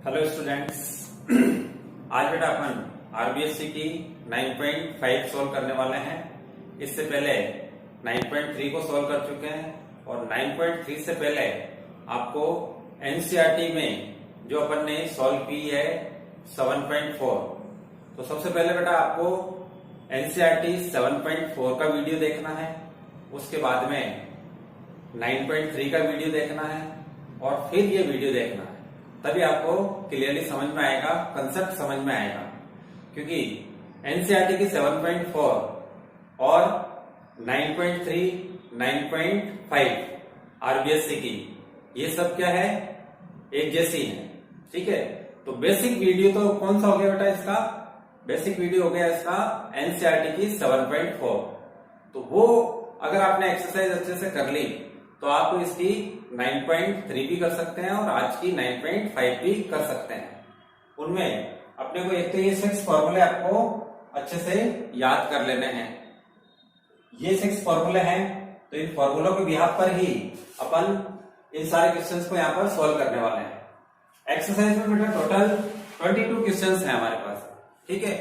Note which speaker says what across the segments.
Speaker 1: Hello students. आज बेटा अपन RBSC की 9.5 सोल्व करने वाले हैं। इससे पहले 9.3 को सोल्व कर चुके हैं और 9.3 से पहले आपको एनसीईआरटी में जो अपन ने सोल्व की है 7.4। तो सबसे पहले बेटा आपको एनसीईआरटी 7.4 का वीडियो देखना है, उसके बाद में 9.3 का वीडियो देखना है और फिर ये वीडियो देखना है। तभी आपको क्लियरली समझ में आएगा, कंसेप्ट समझ में आएगा। क्योंकि एनसीईआरटी की 7.4 और 9.3, 9.5 आरबीएससी की ये सब क्या है, एक जैसी है। ठीक है, तो बेसिक वीडियो तो कौन सा हो गया बेटा, इसका बेसिक वीडियो हो गया इसका एनसीईआरटी की 7.4। तो वो अगर आपने एक्सरसाइज अच्छे से कर ली तो आप इसकी 9.3 भी कर सकते हैं और आज की 9.5 भी कर सकते हैं। उनमें अपने को एक तो ये 6 फॉर्मूले आपको अच्छे से याद कर लेने हैं। ये 6 फॉर्मूले हैं, तो इन फॉर्मूलों के बिहाफ पर ही अपन इन सारे क्वेश्चंस को यहाँ पर सॉल्व करने वाले हैं। एक्सरसाइज में बेटा टोटल 22 क्वेश्चंस हैं हमारे पास। ठीक है,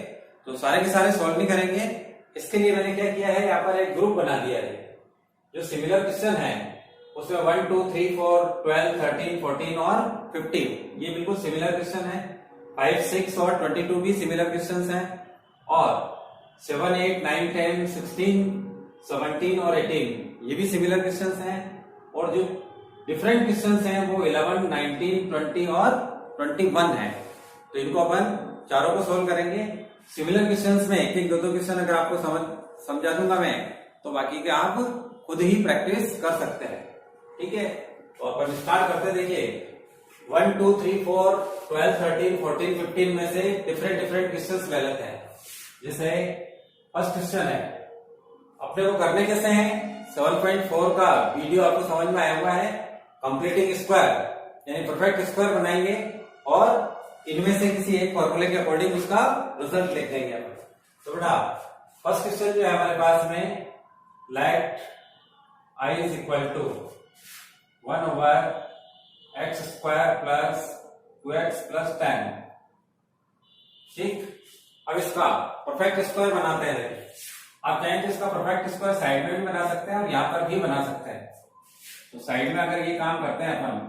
Speaker 1: तो सारे के सारे सॉल्व नहीं करेंगे। इसके लिए मैंने क्या किया है, यहाँ पर एक ग्रुप बना दिया है। जो सिमिलर क्वेश्चन है उसमें 1, 2, 3, 4, 12, 13, 14 और 15 ये बिल्कुल सिमिलर क्वेश्चन है। 5, 6 और 22 भी सिमिलर क्वेश्चंस हैं और 7, 8, 9, 10, 16, 17 और 18 ये भी सिमिलर क्वेश्चंस हैं। और जो डिफरेंट क्वेश्चंस हैं वो 11, 19, 20 और 21 है। तो इनको अपन चारों को सोल्व करेंगे। सिमिलर क्वेश्चंस में एक एक दो क्वेश्चन अगर आपको समझा दूंगा मैं, तो बाकी के आप खुद ही प्रैक्टिस कर सकते हैं। ठीक है, तो अपन स्टार्ट करते। देखिए 1, 2, 3, 4, 12, 13, 14, 15 में से डिफरेंट क्वेश्चंस ले लेते हैं। जैसे फर्स्ट क्वेश्चन है, अपने को करने कैसे हैं, 7.4 का वीडियो आपको समझ में आया हुआ है। कंप्लीटिंग स्क्वायर यानी परफेक्ट स्क्वायर बनाएंगे और इनमें से किसी एक फॉर्मूले के अकॉर्डिंग उसका रिजल्ट लिख देंगे अपन। तो बेटा फर्स्ट क्वेश्चन जो है हमारे पास में, late I is equal to 1 over x square plus 2x plus 10। ठीक, अब इसका परफेक्ट स्क्वायर बनाते हैं। आप चाहें तो इसका परफेक्ट स्क्वायर साइड में भी बना सकते हैं और यहां पर भी बना सकते हैं। तो साइड में अगर ये काम करते हैं अपन,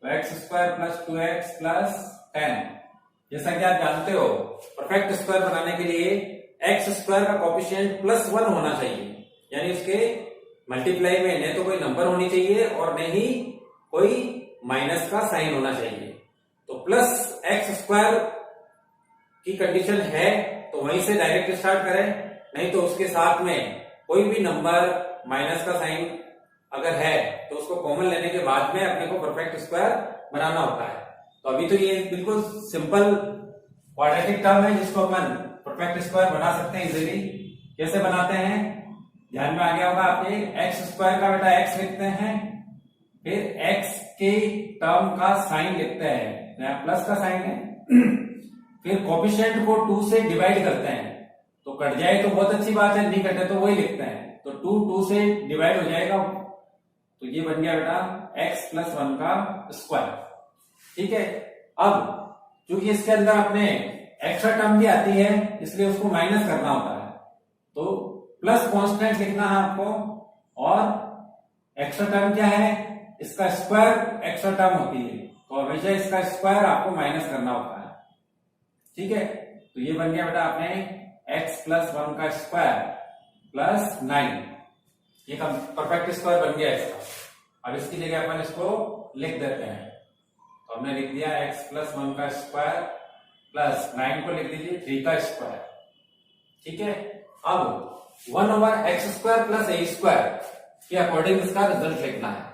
Speaker 1: तो x square plus 2x plus 10, जैसा कि आप जानते हो परफेक्ट स्क्वायर बनाने के लिए x स्क्वायर का कोएफिशिएंट +1 होना चाहिए। यानी उसके मल्टीप्लाई में न तो कोई नंबर होनी चाहिए और न ही कोई माइनस का साइन होना चाहिए। तो प्लस एक्स स्क्वायर की कंडीशन है तो वहीं से डायरेक्ट स्टार्ट करें, नहीं तो उसके साथ में कोई भी नंबर माइनस का साइन अगर है तो उसको कॉमन लेने के बाद में अपने को परफेक्ट स्क्वायर बनाना होता है। तो अभी तो ये बिल्कुल सिंपल क्वाड्रेटिक टर्म है जिसको अपन परफेक्ट स्क्वायर बना सकते हैं इजीली। कैसे बनाते हैं, ध्यान में आ गया होगा आपके। एक्स स्क्वायर का बेटा एक्स लिखते हैं, फिर एक्स के टर्म का साइन लिखते हैं, यहाँ प्लस का साइन है। फिर कोएफिशिएंट को 2 से डिवाइड करते हैं, तो कट जाए तो बहुत अच्छी बात है, नहीं कटे तो वही लिखते हैं। तो 2 से डिवाइड हो जाएगा, तो ये बन गया बेटा x + 1 का स्क्वायर। ठीक है, अब क्योंकि इसके अंदर अपने एक्स्ट्रा टर्म भी आती है इसलिए उसको माइनस करना होता है, तो प्लस कांस्टेंट लिखना है आपको। और एक्स्ट्रा टर्म क्या है, इसका स्क्वायर एक्स्ट्रा टर्म होती है, तो हमेशा इसका स्क्वायर आपको माइनस करना होता है। ठीक है, तो ये बन गया बेटा आपने x + 1 का स्क्वायर प्लस 9, ये परफेक्ट स्क्वायर बन गया इसका। अब इसकी जगह अपन इसको लिख देते हैं, तो हमने लिख दिया x + 1 का स्क्वायर प्लस 9 को लिख दीजिए 3 का स्क्वायर। ठीक है, अब 1 over x square plus a square के अकॉर्डिंग इसका रिजल्ट लिखना है,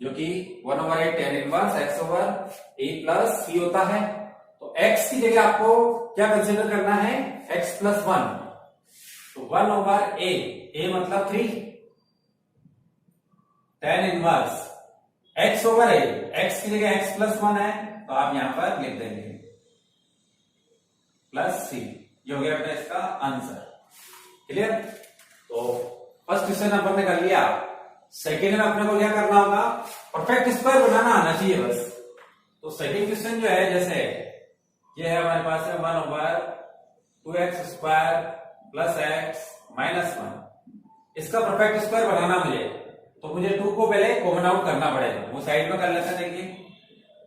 Speaker 1: जो कि 1 over a tan inverse x over a plus c होता है। तो x की जगह आपको क्या कंसीडर करना है, x + 1, तो 1 over a मतलब 3 tan inverse x over a, x की जगह x + 1 है तो आप यहां पर लिख देंगे प्लस c। ये हो गया बेटा इसका आंसर। क्लियर, तो फर्स्ट क्वेश्चन अपन ने कर लिया। सेकेंड में अपने को क्या करना होगा, परफेक्ट स्क्वायर बनाना आना चाहिए बस। तो सेकंड क्वेश्चन जो है, जैसे ये है हमारे पास है 1 over 2x square plus x minus 1। इसका परफेक्ट स्क्वायर बनाना मुझे, तो मुझे 2 को पहले कॉमन आउट करना पड़ेगा। वो साइड में कर लेते हैं। देखिए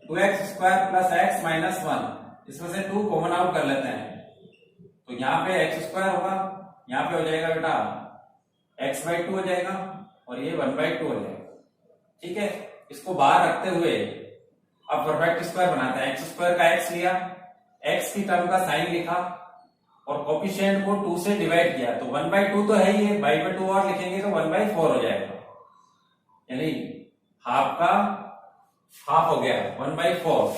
Speaker 1: 2x square plus x minus 1, इसमें से 2 कॉमन आउट कर लेते हैं। तो यहाँ पे एक्स स्क्वायर होगा, यहाँ पे हो जाएगा बेटा x/2 हो जाएगा और ये 1/2 हो जाएगा। ठीक है, इसको बाहर रखते हुए अब परफेक्ट स्क्वायर बनाते हैं। एक्स स्क्वायर का एक्स लिया, एक्स की टर्म का साइन लिखा और कोफिशिएंट को 2 से डिवाइड किया। तो 1/2 तो है ही है, 2 और लिखेंगे तो 1/4 हो जाएगा, यानी हाफ का हाफ हो गया 1/4।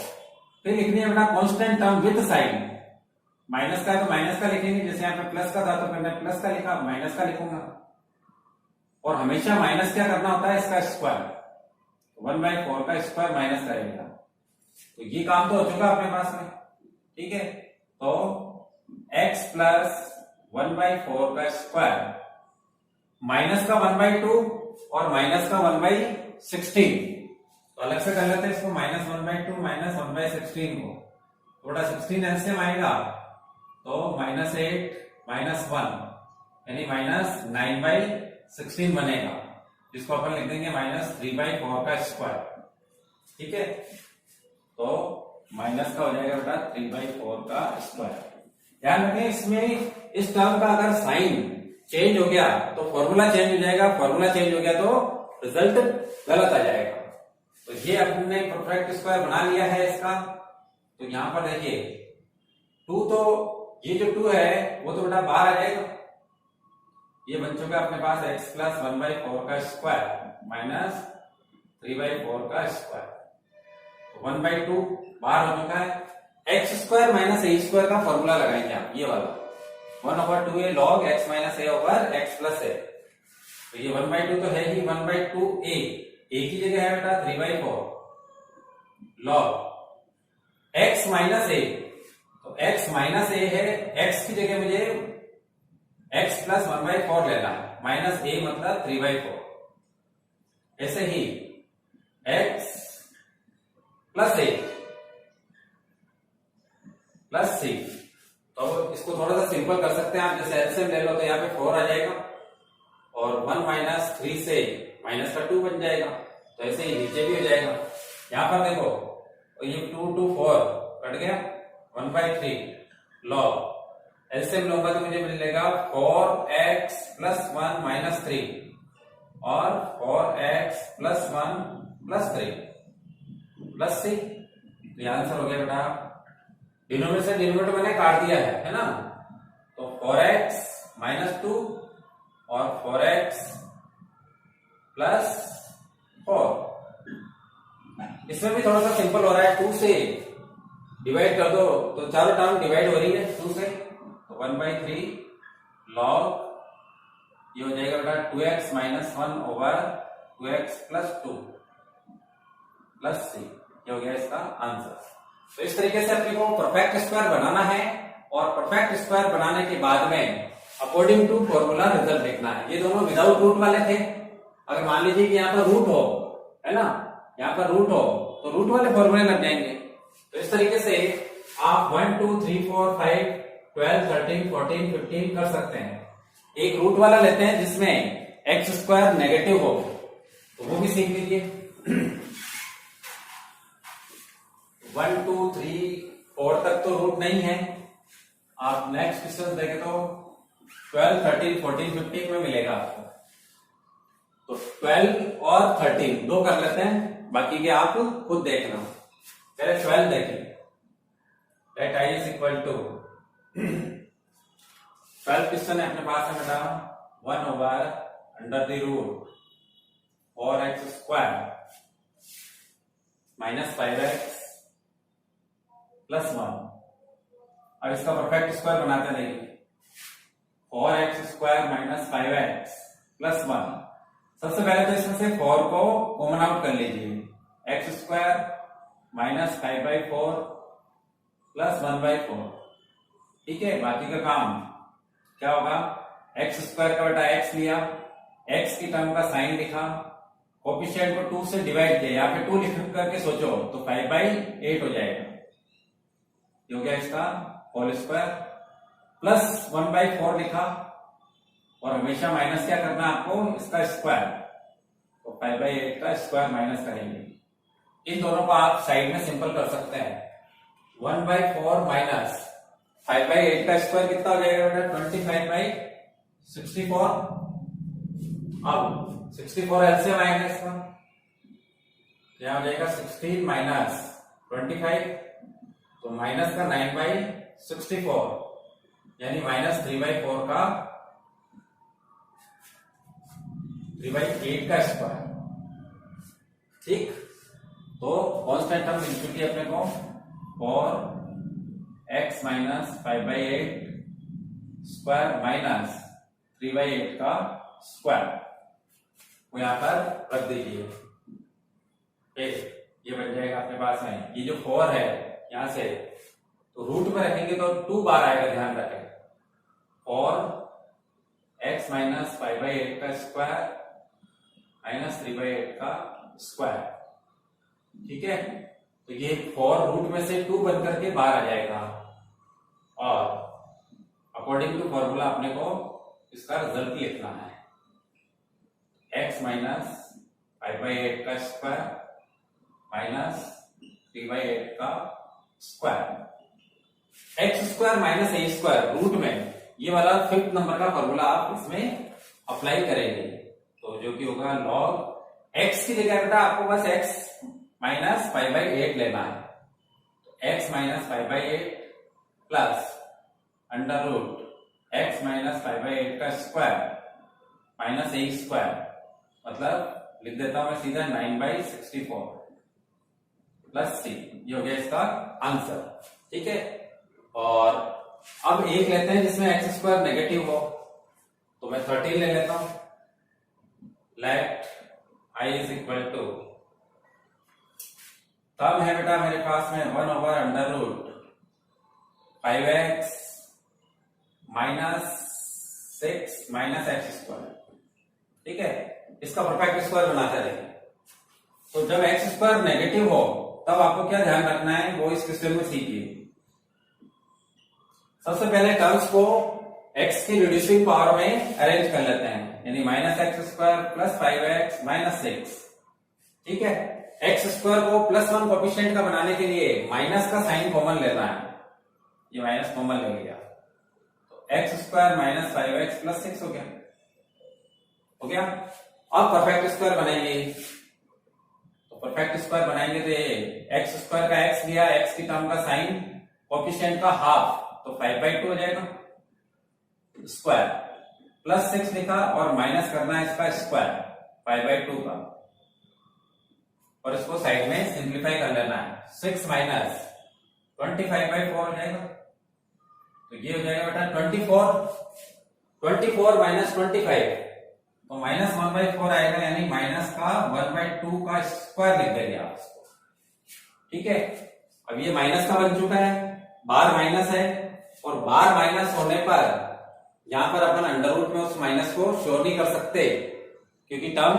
Speaker 1: फिर लिखनी है बेटा constant term with sign. Minus का है तो माइनस का लिखेंगे, जैसे यहाँ पे प्लस का था तो मैंने प्लस का लिखा, माइनस का लिखूंगा। और हमेशा माइनस क्या करना होता है, इसका स्क्वायर। 1/4 का स्क्वायर माइनस करेगा। तो ये काम तो हो चुका अपने पास में। ठीक है, तो x प्लस 1/4 का स्क्वायर माइनस का 1/2 और माइनस का 1/16। तो अलग से कर लेते हैं इसको, माइनस 1/2 माइनस 1/16 को। थोड़ा 16 एलसीएम आएगा तो -8 -1 यानी -9/16 बनेगा, जिसको अपन लिख देंगे -3/4 का स्क्वायर। ठीक है, तो माइनस का हो जाएगा बेटा 3/4 का स्क्वायर। ध्यान रखें, इसमें इस टर्म का अगर साइन चेंज हो गया तो फॉर्मूला चेंज हो जाएगा, फॉर्मूला चेंज हो गया तो रिजल्ट गलत आ जाएगा। तो ये अपने परफेक्ट स्क्वायर बना लिया है इसका। तो यहां पर देखिए 2, तो ये जो 2 है वो तो बेटा बाहर आ जाएगा। ये बन चुका अपने पास x प्लस 1/4 का स्क्वायर माइनस 3/4 का स्क्वायर। तो 1/2 बाहर हो चुका है। X square minus a square का फॉर्मूला लगाएंगे आप, ये वाला 1/2a log x minus a over x plus a। तो ये 1/2 तो है ही, 1/2a एक ही जगह है बेटा 3/4 log x माइनस a। तो x माइनस a है, x की जगह मुझे x प्लस 1/4 लेना है, माइनस a मतलब 3/4। ऐसे ही x plus a plus c। तो इसको थोड़ा सा सिंपल कर सकते हैं आप, जैसे एलसीएम ले लो तो यहाँ पे 4 आ जाएगा और 1 माइनस 3 से माइनस का 2 बन जाएगा। तो ऐसे ही नीचे भी हो जाएगा। यहाँ पर देखो ये 2 2 4 कट गया, 1/3 log एलसीएम लूंगा तो मुझे मिलेगा 4x प्लस 1 माइनस 3 और 4x plus 1 plus 3 plus c। तो यह आंसर हो गया बेटा, डिनोमिनेटर से डिनोमिनेटर मैंने काट दिया है ना। तो 4x माइनस 2 और 4x प्लस 4। इसमें भी थोड़ा सा सिंपल हो रहा है, 2 से डिवाइड कर दो तो चारों टर्म डिवाइड हो रही है 2 से। तो 1/3 log ये हो जाएगा बेटा 2x minus 1 over 2x plus 2 plus c। ये हो गया इसका आंसर। तो इस तरीके से अपने को परफेक्ट स्क्वायर बनाना है और परफेक्ट स्क्वायर बनाने के बाद में अकॉर्डिंग टू फॉर्मूला रिजल्ट देखना है। ये दोनों विदाउट रूट वाले थे। अगर मान लीजिए कि यहाँ पर रूट हो, है ना, यहाँ पर रूट हो तो रूट वाले फॉर्मूले लग जाएंगे। तो इस तरीके से आप 1 2 3 4 5 12 13 14 15 कर सकते हैं। एक रूट वाला लेते हैं जिसमें एक्स स्क्वायर नेगेटिव हो, तो वो भी सीख लीजिए। 1 2 3 4 तक तो रूट नहीं है। आप नेक्स्ट क्वेश्चन देखें तो 12 13 14 15 में मिलेगा आपको। तो 12 और 13 दो कर लेते हैं, बाकी के आप खुद देखना। पहले 12 देखें, let i is equal to 12 question है अपने पास है बेटा 1 over under the root 4x square minus 5x plus 1। अब इसका परफेक्ट स्क्वायर बनाते नहीं, 4x square minus 5x plus 1। सबसे पहले तो इसमें से 4 को कॉमन आउट कर लीजिए, x स्क्वायर माइनस 5/4 प्लस 1/4। ठीक है, बाकी का काम क्या होगा, x स्क्वायर का बेटा x लिया, x की टर्म का साइन लिखा कोफिशिएंट को 2 से डिवाइड किया, या फिर 2 लिख करके सोचो तो 5/8 हो जाएगा। ये हो गया इसका होल स्क्वायर, प्लस 1/4 लिखा, और हमेशा माइनस क्या करना है आपको, इसका स्क्वायर, तो 5/8 का स्क्वायर माइनस करेंगे। इन दोनों को आप साइड में सिंपल कर सकते हैं। 1/4 माइनस 5/8 का स्क्वायर कितना हो जाएगा बेटा, 25/64। अब 64 एलसीएम आएगा इसका, क्या हो जाएगा 16 माइनस 25, तो माइनस का 9/64, यानी माइनस 3/4 का 3/8 का स्क्वायर। ठीक, तो कांस्टेंट टर्म मिल चुकी है अपने को, और x माइनस 5/8 स्क्वायर माइनस 3/8 का स्क्वायर को यहां पर रख दीजिए। ये बन जाएगा अपने पास में, ये जो 4 है यहां से तो रूट में रखेंगे तो 2 बार आएगा, ध्यान रखें, और x माइनस 5/8 का स्क्वायर माइनस 3/8 का स्क्वायर। ठीक है, तो ये 4 रूट में से 2 बन करके बाहर आ जाएगा, और अकॉर्डिंग टू फॉर्मूला अपने को इसका रिजल्ट लिखना है। x माइनस 5/8 का स्क्वायर माइनस 3/8 का square. X square minus a square root में, ये वाला 5th नंबर का फॉर्मूला आप इसमें अप्लाई करेंगे, तो जो कि होगा log x की जगह बेटा आपको बस x माइनस 5/8 लेना है, तो x minus 5/8 plus under root x minus 5/8 का स्क्वायर माइनस ए स्क्वायर, मतलब लिख देता हूं मैं सीधा 9/64 प्लस c। ये हो गया इसका आंसर। ठीक है, और अब एक लेते हैं जिसमें एक्स स्क्वायर नेगेटिव हो, तो मैं 13 ले लेता हूं। Let i is equal to, तब है बेटा मेरे पास में 1 over under root 5x minus 6 minus x square. ठीक है, इसका परफेक्ट स्क्वायर बनाते रहिए। तो जब एक्स स्क्वायर नेगेटिव हो तब आपको क्या ध्यान रखना है, वो इस क्वेश्चन में सीखिए। सबसे पहले टर्म्स को x की रिड्यूसिंग पावर में अरेंज कर लेते हैं, यानी minus x square plus 5x minus 6। ठीक है, एक्स स्क्वायर को +1 कोफिशिएंट का बनाने के लिए माइनस का साइन कॉमन लेना है, ये माइनस कॉमन ले लिया, तो x square minus 5x plus 6 हो गया। अब परफेक्ट स्क्वायर बनाएंगे, तो परफेक्ट स्क्वायर बनाएंगे तो एक्स स्क्वायर का x लिया, x की टर्म का साइन कोफिशिएंट का हाफ, तो 5/2 हो जाएगा स्क्वायर, प्लस 6 लिखा और माइनस करना है इसका स्क्वायर 5/2 का, और इसको साइड में सिंप्लीफाई कर लेना है। 6 माइनस 25/4 हो जाएगा, तो ये हो जाएगा बेटा 24 माइनस 25, तो माइनस 1/4 आएगा, यानी माइनस का 1/2 का स्क्वायर लिख देंगे आप इसको। ठीक है, अब ये माइनस का बन चुका है, बार माइनस है, और बार माइनस होने पर यहां पर अपन अंडर रूट में उस माइनस को शो नहीं कर सकते, क्योंकि टर्म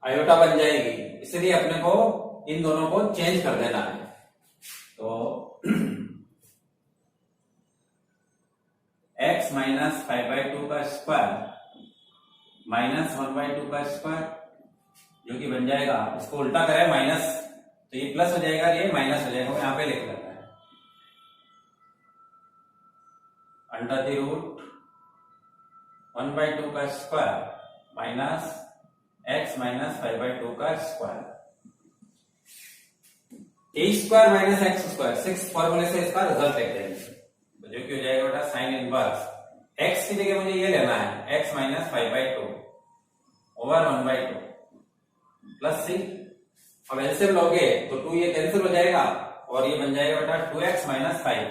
Speaker 1: आयोटा बन जाएगी, इसलिए अपने को इन दोनों को चेंज कर देना है। तो x माइनस 5/2 का स्क्वायर माइनस 1/2 का स्क्वायर, जो कि बन जाएगा, इसको उल्टा करें माइनस, तो ये प्लस हो जाएगा, ये माइनस हो जाएगा, यहां पे लिख लेता है अंडर द रूट 1/2 का स्क्वायर माइनस x माइनस 5/2 का स्क्वायर। ए स्क्वायर माइनस एक्स स्क्वायर 6 फॉर्मूले से इसका रिजल्ट लिख देंगे, तो जो कि हो जाएगा बेटा साइन इनवर्स x की जगह मुझे ये लेना है, x minus 5/2 over 1/2 plus c। अब एलसीएम लोगे तो 2 ये कैंसिल हो जाएगा, और ये बन जाएगा बेटा 2x minus 5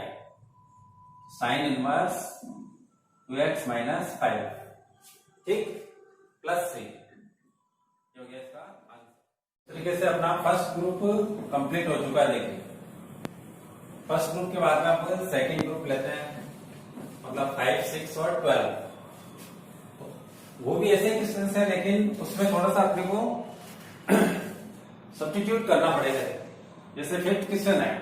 Speaker 1: sine inverse 2x minus 5, ठीक, प्लस c। हो गया इसका आंसर। तरीके से अपना फर्स्ट ग्रुप कंप्लीट हो चुका है। देखिए फर्स्ट ग्रुप के बाद में आप सेकंड ग्रुप लेते हैं, मतलब 5, 6 और 12। वो भी ऐसे क्वेश्चन है, लेकिन उसमें थोड़ा सा अपने को सब्स्टिट्यूट करना पड़ेगा। जैसे फिफ्थ क्वेश्चन है,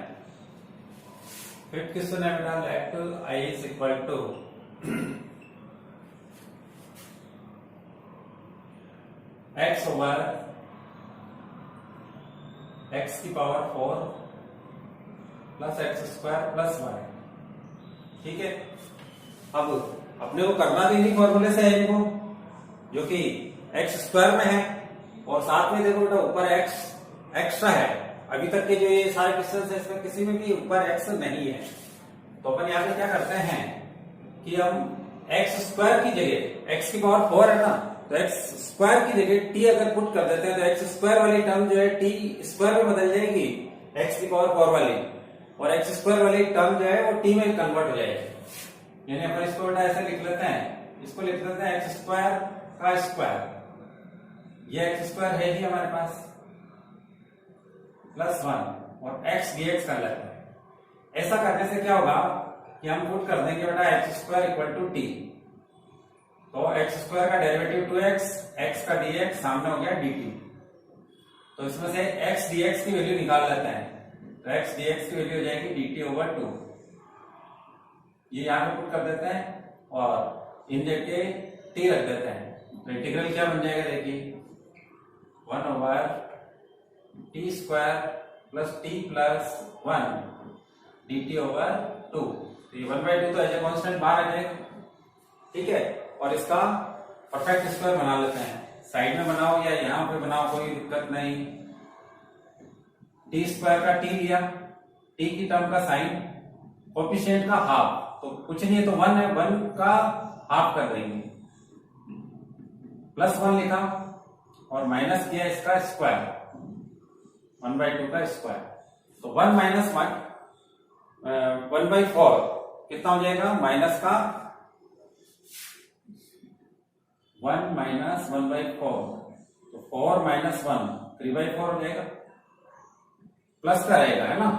Speaker 1: बेटा let I is equal to x over x की power 4 plus x square plus y. ठीक है, अब अपने को करना तो इन्हीं फॉर्मूले से है इनको, जो कि एक्स स्क्वायर में है और साथ में देखो बेटा ऊपर एक्स एक्स्ट्रा है। अभी तक के जो ये सारे क्वेश्चन है इसमें किसी में भी ऊपर एक्स नहीं है, तो अपन यहाँ पे क्या करते हैं कि हम एक्स स्क्वायर की जगह एक्स की पावर 4 है ना, तो एक्स स्क्वायर की जगह टी अगर पुट कर देते हैं तो एक्स स्क्वायर वाली टर्म जो है टी स्क्वायर में बदल जाएगी एक्स की पावर 4 वाली, और एक्स स्क्वायर वाली टर्म जो है वो टी में कन्वर्ट हो जाएगी। यानी अपन इसको बेटा ऐसे लिख लेते हैं, इसको लिख लेते हैं एक्स स्क्वायर का स्क्वायर, ये एक्स स्क्वायर है ही हमारे पास, प्लस 1 और एक्स डीएक्स कर लेते हैं। ऐसा करने से क्या होगा कि हम पुट कर देंगे बेटा x square equal to t, तो एक्स स्क्वायर का डेरिवेटिव 2x, एक्स का डीएक्स सामने हो गया dt, तो इसमें से एक्स डीएक्स की वैल्यू निकाल लेते हैं, तो एक्स डीएक्स की वैल्यू हो जाएगी dt ओवर 2, ये यहां पे पुट कर देते हैं और इन जगह t रख देते हैं, तो इंटीग्रल क्या बन जाएगा देखिए 1 over T square plus T plus 1 dt over 2, तो ये 1/2 तो एज ए कांस्टेंट बाहर आ जाएगा। ठीक है, और इसका परफेक्ट स्क्वायर बना लेते हैं, साइड में बनाओ या यहां पे बनाओ कोई दिक्कत नहीं। टी स्क्वायर का टी लिया, टी की टर्म का साइन, कोफिशिएंट का हाफ, तो कुछ नहीं है तो 1 है, 1 का हाफ कर देंगे, प्लस 1 लिखा और माइनस किया इसका स्क्वायर 1/2 का स्क्वायर, तो 1 माइनस 1/4 कितना हो जाएगा, माइनस का 1 माइनस 1/4, तो 4 माइनस 1 3/4 हो जाएगा, प्लस का रहेगा है ना,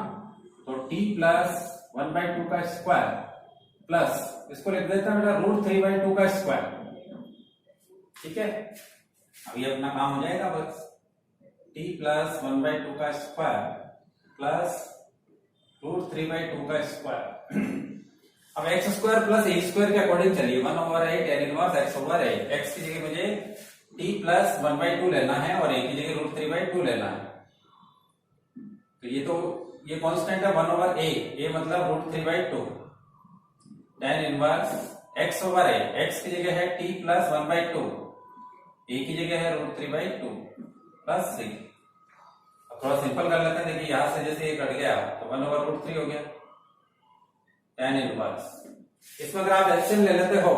Speaker 1: तो t प्लस 1/2 का स्क्वायर प्लस इसको लिख देता है बेटा √3/2 का स्क्वायर। ठीक है, अब ये अपना काम हो जाएगा बस, t प्लस 1/2 का स्क्वायर प्लस √3/2 का स्क्वायर। अब एक्स स्क्वायर प्लस ए स्क्वायर के अकॉर्डिंग चलिए, 1 over 8 tan inverse x over 8, x की जगह मुझे t प्लस 1/2 लेना है और a की जगह √3/2 लेना है, तो ये कांस्टेंट है 1 ओवर a मतलब √3/2 tan inverse x over 8, x की जगह है t प्लस 1/2, a की जगह है √3/2 प्लस 3। अब थोड़ा सिंपल कर लेते हैं, देखिए यहां से जैसे ये कट गया तो 1 ओवर √3 हो गया tan इनवर्स। इसमें अगर आप एलसीएम ले लेते हो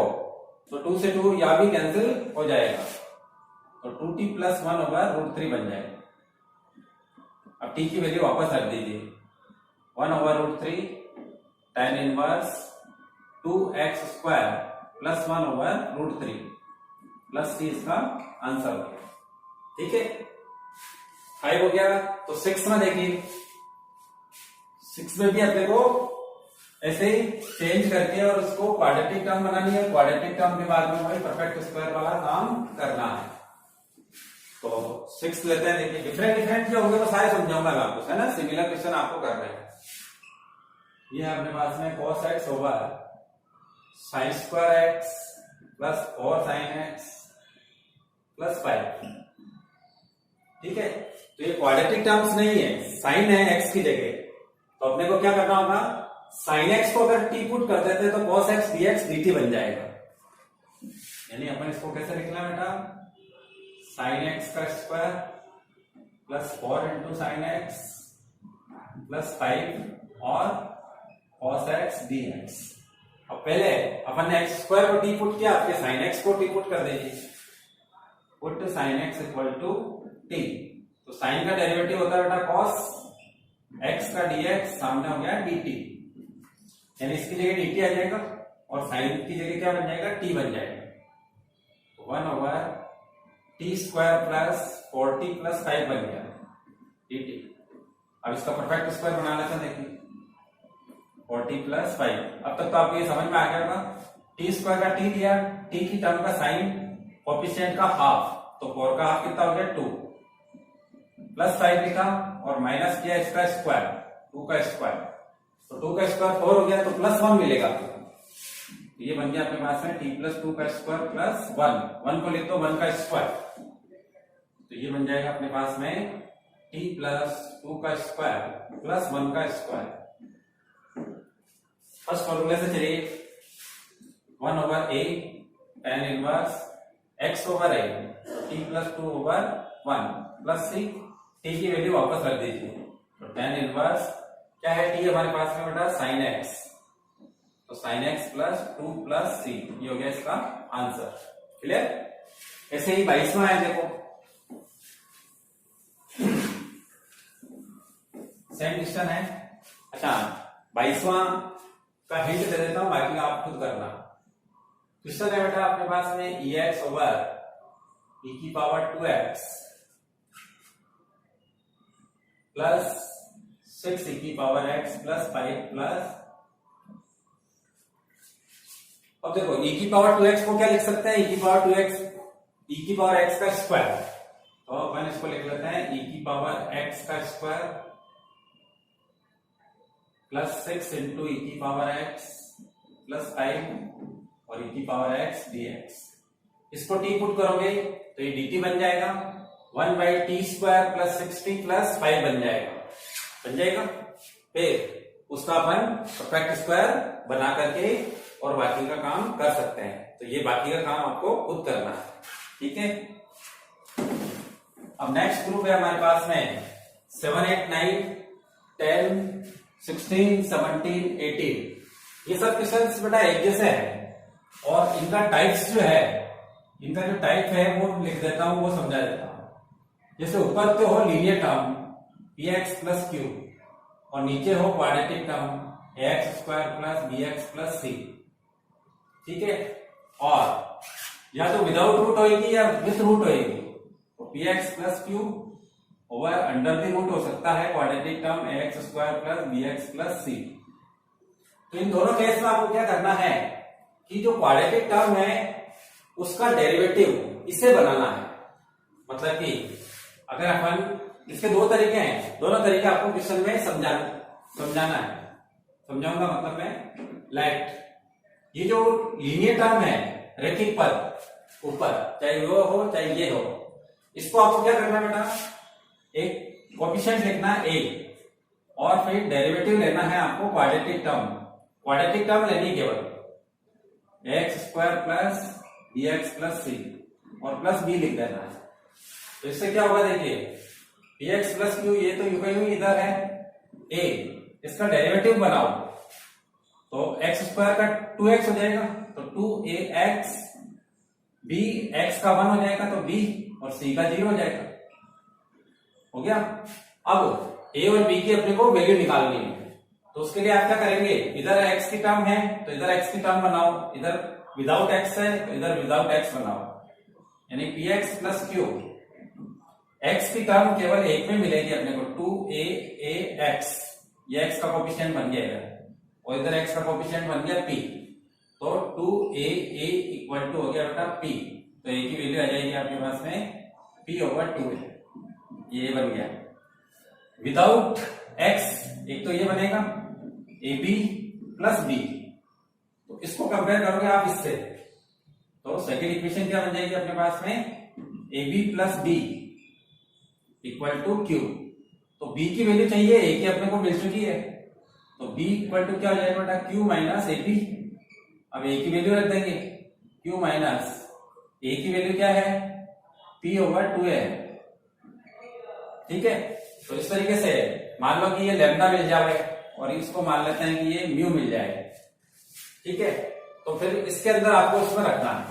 Speaker 1: तो 2 से 2 या भी कैंसिल हो जाएगा, तो 2t प्लस 1 ओवर √3 बन जाएगा। अब t की वैल्यू वापस रख दीजिए, 1 over √3 tan inverse 2x square plus 1 over √3 plus c इसका आंसर हो गया। ठीक है, 5 हो गया, तो 6 में देखिए, 6 में भी अपने को ऐसे ही चेंज करके और उसको क्वाड्रेटिक टर्म बनानी है, क्वाड्रेटिक टर्म के बाद में वही परफेक्ट स्क्वायर वाला काम करना है। तो 6 लेते हैं, देखिए डिफरेंट जो होंगे वो सारे समझाऊंगा मैं आपको, है ना, सिमिलर क्वेश्चन आपको कर रहे हैं। ये अपने पास में cos x over sin square x plus 4 sin x plus 5। ठीक है, तो ये क्वाड्रेटिक टर्म्स नहीं है, साइन है x की जगह, तो अपने को क्या करना होगा, sin x को अगर t पुट कर देते हैं तो cos x dx dt बन जाएगा। यानी अपन इसको कैसे लिखना है बेटा, sin x का square plus 4 into sine x plus 5 और cos x dx। अब पहले अपन ने x स्क्वायर को t पुट किया, आपके sin x को t पुट कर दीजिए, put sin x equal to t, तो साइन का डेरिवेटिव होता है बेटा cos x का dx, सामने हो गया dt, यानी इसकी जगह dt आ जाएगा और साइन की जगह क्या बन जाएगा, t बन जाएगा, 1 over T square plus 4t plus 5 बन गया dt। अब इसका परफेक्ट स्क्वायर बना लेते हैं, देखिए 4t प्लस 5। अब तक तो आपको ये समझ में आ गया होगा, टी स्क्वायर का t लिया, t की टर्म का साइन कोफिशिएंट का हाफ, तो 4 का हाफ कितना हो गया 2, प्लस 5 लिखा और माइनस किया इसका स्क्वायर, 2 का स्क्वायर, तो 2 का स्क्वायर 4 हो गया, तो प्लस 1 मिलेगा। तो ये बन गया अपने पास में t प्लस 2 का स्क्वायर प्लस 1 को लिख दो 1 का स्क्वायर, तो ये बन जाएगा अपने पास में t प्लस 2 का स्क्वायर प्लस 1 का स्क्वायर। फर्स्ट फॉर्मूले से चलिए, 1 over a tan inverse x over a, t plus 2 over 1 plus c, t की वैल्यू वापस रख दीजिए, तो tan इनवर्स क्या है, t हमारे पास में बेटा sin x, तो sin x plus 2 plus c, ये हो गया इसका आंसर। क्लियर। ऐसे ही 22वां है, देखो सेम क्वेश्चन है। अच्छा 22वां का हिंट दे देता हूं, बाकी आप खुद करना। क्वेश्चन है बेटा अपने पास में ex ओवर e की पावर 2x प्लस 6 e की पावर x प्लस 5 प्लस, अब देखो e की पावर 2x को क्या लिख सकते हैं, e की पावर 2x, e की पावर x का स्क्वायर, तो अपन इसको लिख लेते हैं e की पावर x का स्क्वायर प्लस 6 इंटू e की पावर x प्लस 5 और e की पावर x dx। इसको t पुट करोगे तो ये dt बन जाएगा 1 by T square plus 60 plus 5 बन जाएगा। फिर उसका अपन परफेक्ट स्क्वायर बना करके और बाकी का काम कर सकते हैं, तो ये बाकी का काम आपको खुद करना है, ठीक है। अब नेक्स्ट ग्रुप है हमारे पास में 7, 8, 9, 10, 16, 17, 18, ये सब क्वेश्चंस बेटा एक जैसे हैं और इनका टाइप्स जो है, इनका जो टाइप है वो लिख देता हूं, वो समझा देता हूं। जैसे ऊपर तो हो linear term px plus Q और नीचे हो quadratic term ax square plus bx plus c, ठीक है। और या तो विदाउट रूट होएगी या विथ रूट होएगी, तो px plus q over under the root हो सकता है quadratic term ax square plus bx plus c। तो इन दोनों केस में आपको क्या करना है कि जो क्वाड्रेटिक टर्म है उसका डेरिवेटिव इसे बनाना है, मतलब कि अगर अपन, इसके दो तरीके हैं, दोनों तरीके आपको क्वेश्चन में समझाना है। समझाऊंगा मतलब मैं लाइट, ये जो लीनियर टर्म है रैखिक पद ऊपर, चाहे वो हो चाहे ये हो, इसको आपको क्या करना है बेटा, एक कोएफिशिएंट लिखना है a और फिर डेरिवेटिव लेना है आपको क्वाड्रेटिक टर्म लेनी केवल x square plus bx plus c और प्लस b लिख देना है। तो इससे क्या होगा, देखिए px प्लस q, ये तो यूं इधर है a, इसका डेरिवेटिव बनाओ तो x स्क्वायर का 2x हो जाएगा, तो 2ax, b x का 1 हो जाएगा तो b और c का 0 हो जाएगा, हो गया। अब a और b की अपने को वैल्यू निकालनी है, तो उसके लिए आप क्या करेंगे, इधर x की टर्म है तो इधर x की टर्म बनाओ, इधर विदाउट x है तो इधर विदाउट x बनाओ, यानी px प्लस q, x की टर्म केवल एक में मिलेगी अपने को 2aax, ये x का कोएफिशिएंट बन गया और इधर x का कोएफिशिएंट बन गया p, तो 2aa इक्वल टू हो गया बेटा p, तो a की वैल्यू आ जाएगी आपके पास में p ओवर 2 है, ये बन गया। विदाउट x एक तो ये बनेगा ab प्लस b, तो इसको कंपेयर करोगे आप इससे, तो सेकेंड इक्वेशन क्या बन जाएगी अपने पास में ab plus b equal to q, तो b की वैल्यू चाहिए, a की अपने को मिल चुकी है, तो b इक्वल टू क्या हो जाएगा बेटा q माइनस ab। अब a की वैल्यू रख देंगे, q माइनस a की वैल्यू क्या है p ओवर 2 है, ठीक है। तो इस तरीके से मान लो कि ये लैम्डा मिल जाए और इसको मान लेते हैं कि ये म्यू मिल जाए, ठीक है। तो फिर इसके अंदर आपको उसमें रखना है,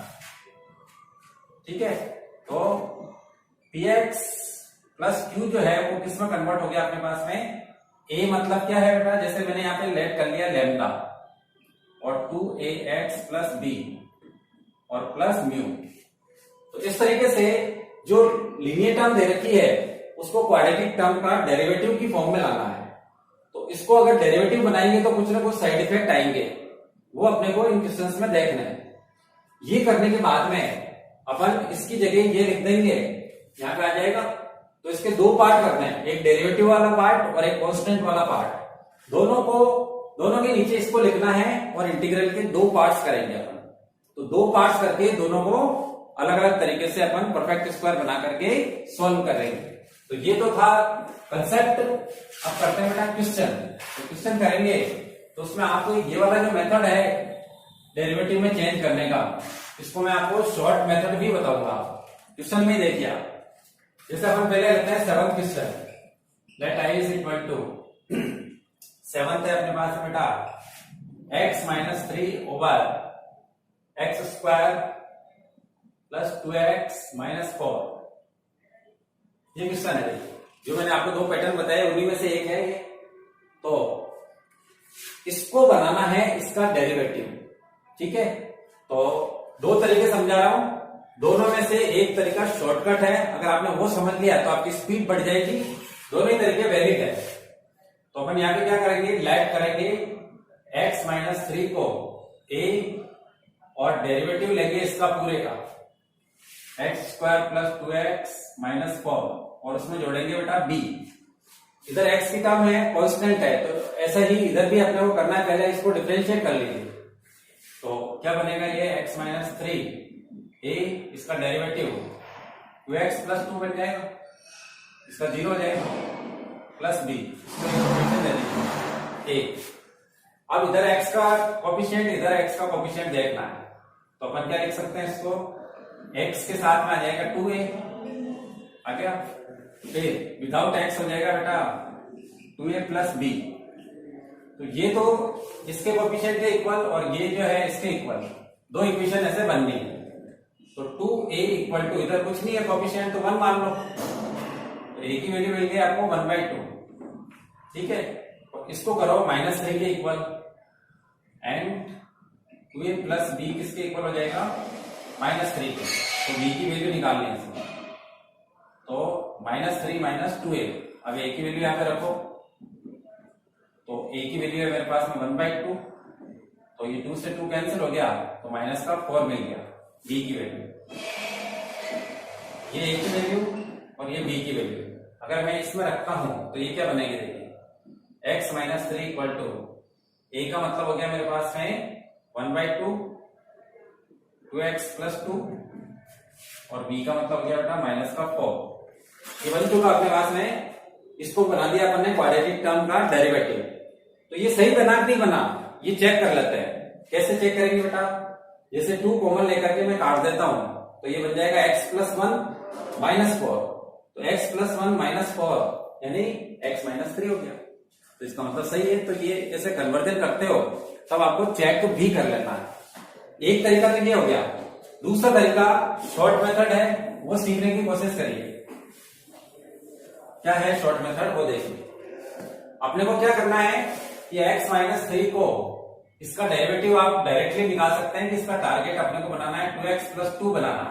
Speaker 1: ठीक है। तो px प्लस q जो है वो किस में कन्वर्ट हो गया अपने पास में, a मतलब क्या है बेटा, जैसे मैंने यहाँ पे लेट कर लिया लैम्डा और 2ax प्लस b और प्लस म्यू। तो इस तरीके से जो लीनियर टर्म दे रखी है उसको क्वाड्रेटिक टर्म का डेरिवेटिव की फॉर्म में लाना है, तो इसको अगर डेरिवेटिव बनाएंगे तो कुछ ना कुछ साइड इफेक्ट आएंगे, वो अपने को इन क्वेश्चंस में देखना है। ये करने के बाद में अपन इसकी जगह ये लिख देंगे, यहाँ पे आ जाएगा तो इसके दो पार्ट करते हैं, एक डेरिवेटिव वाला पार्ट और एक कांस्टेंट वाला पार्ट। दोनों के नीचे इसको लिखना है और इंटीग्रल के दो पार्ट्स करेंगे अपन। तो दो पार्ट्स करके दोनों को अलग अलग तरीके से अपन परफेक्ट स्क्वायर बना करके सॉल्व करेंगे। तो ये तो था कंसेप्ट। अब करते हैं बेटा क्वेश्चन। तो क्वेश्चन करेंगे तो उसमें आपको ये वाला जो मेथड है डेरिवेटिव में चेंज करने का, इसको मैं आपको शॉर्ट मेथड भी बताऊंगा। क्वेश्चन में देखिए आप, जैसे अपन पहले लेते हैं seventh question, let I is equal to, seventh है अपने पास बेटा x minus 3 over x square plus 2x minus 4। ये क्वेश्चन है जो मैंने आपको दो पैटर्न बताए उन्हीं में से एक है ये। तो इसको बनाना है इसका डेरिवेटिव, ठीक है। तो दो तरीके समझा रहा हूं, दोनों में से एक तरीका शॉर्टकट है, अगर आपने वो समझ लिया तो आपकी स्पीड बढ़ जाएगी। दोनों ही तरीके वैलिड है। तो अपन यहाँ पे क्या करेंगे, लेट करेंगे x माइनस 3 को a और डेरिवेटिव लेंगे इसका पूरे का x square plus 2x minus 4 और उसमें जोड़ेंगे बेटा b। इधर x की टर्म है, कांस्टेंट है, तो ऐसा ही इधर भी अपने को करना है। पहले इसको डिफरेंशिएट कर लीजिए। तो क्या बनेगा, ये x माइनस 3 a, इसका डेरिवेटिव 2x प्लस 2 बन जाएगा, इसका 0 हो जाएगा, प्लस b, इसको इक्वेशन दे दीजिए a। अब इधर x का कोफिशिएंट, इधर x का कोफिशिएंट देखना है। तो अपन क्या लिख सकते हैं, इसको x के साथ में आ जाएगा 2a, आ गया। फिर विदाउट x हो जाएगा बेटा 2a प्लस b। तो ये तो इसके कोफिशिएंट के इक्वल और ये जो है इसके इक्वल, दो इक्वेशन ऐसे बननी है। तो 2a इक्वल टू, इधर कुछ नहीं है कोफिशिएंट तो 1 मान लो, तो a की वैल्यू मिल गई आपको 1/2, ठीक है। तो इसको करो माइनस 3 के equal and 2a plus b किसके इक्वल हो जाएगा, माइनस 3 के। तो b की वैल्यू निकालनी है इसमें, तो माइनस 3 माइनस 2a। अब a की वैल्यू यहां पे रखो, तो a की वैल्यू है मेरे पास में 1/2, तो ये 2 से 2 कैंसिल हो गया, तो माइनस का 4 मिल गया b की वैल्यू। ये a की वैल्यू और ये b की वैल्यू अगर मैं इसमें रखता हूं तो ये क्या बनेगी, देखिए x minus 3 equal to, a का मतलब हो गया मेरे पास में 1/2, 2x प्लस 2 और b का मतलब हो गया बेटा माइनस का 4। ये बन चुका अपने पास में। इसको बना दिया अपन ने क्वाड्रेटिक टर्म का डेरिवेटिव। तो ये सही बना कि नहीं बना, ये चेक कर लेते हैं। कैसे चेक करेंगे बेटा, जैसे 2 कॉमन लेकर के मैं काट देता हूं, तो ये बन जाएगा x प्लस 1 माइनस 4। तो x प्लस 1 माइनस 4 यानी x माइनस 3 हो गया। तो इसका मतलब सही है। तो ये ऐसे कन्वर्जन करते हो तब आपको चेक भी कर लेना है। एक तरीका तो ये हो गया। दूसरा तरीका शॉर्ट मेथड है, वो सीखने की कोशिश करिए। क्या है शॉर्ट मेथड, वो देखिए। अपने को क्या करना है कि x माइनस 3 को, इसका डेरिवेटिव आप डायरेक्टली निकाल सकते हैं कि इसका टारगेट अपने को बनाना है 2x प्लस 2 बनाना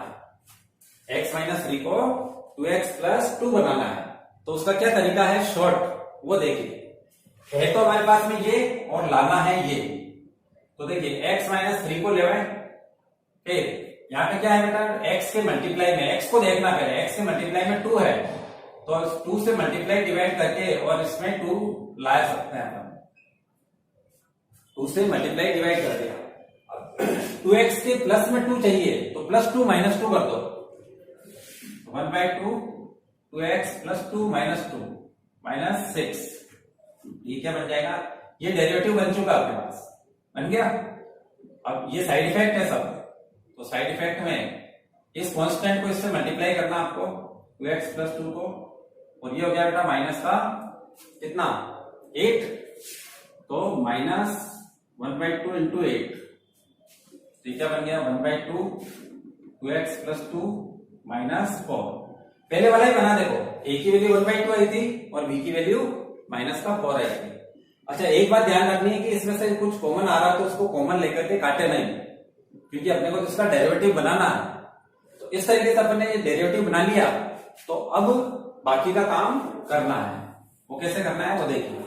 Speaker 1: है। x माइनस 3 को 2x प्लस 2 बनाना है। तो उसका क्या तरीका है शॉर्ट, वो देखिए। है तो हमारे पास में ये और लाना है ये। तो देखिए x माइनस 3 को ले आए, फिर यहाँ पे क्या है बेटा, x के मल्टीप्लाई में, x को देखना पहले, x के मल्टीप्लाई में 2 है, तो 2 से मल्टीप्लाई डिवाइड करके और इसमें 2 ला सकते हैं अपन। 2 से मल्टीप्लाई डिवाइड कर दिया। 2x के प्लस में 2 चाहिए, तो प्लस 2 माइनस 2 कर दो, 1/2 2x प्लस 2 माइनस 2 माइनस 6। ये क्या बन जाएगा, ये डेरिवेटिव बन चुका आपके पास, बन गया। अब ये साइड इफेक्ट है सब, तो साइड इफेक्ट में इस कांस्टेंट को इससे मल्टीप्लाई करना आपको 2x प्लस 2 को, और ये हो गया बेटा माइनस का कितना 8, तो माइनस 1/2 इंटू 8। तो क्या बन गया 1/2 2x प्लस 2 माइनस 4। पहले वाला ही बना, देखो a की वैल्यू 1/2 आई थी और b की वैल्यू माइनस का 4 आई थी। अच्छा एक बात ध्यान रखनी है कि इसमें से कुछ कॉमन आ रहा है तो उसको कॉमन लेकर के काटे नहीं, क्योंकि अपने को तो इसका डेरिवेटिव बनाना है। तो इस तरीके से अपन ने ये डेरिवेटिव बना लिया, तो अब बाकी का काम करना है। वो कैसे करना है वो देखिए।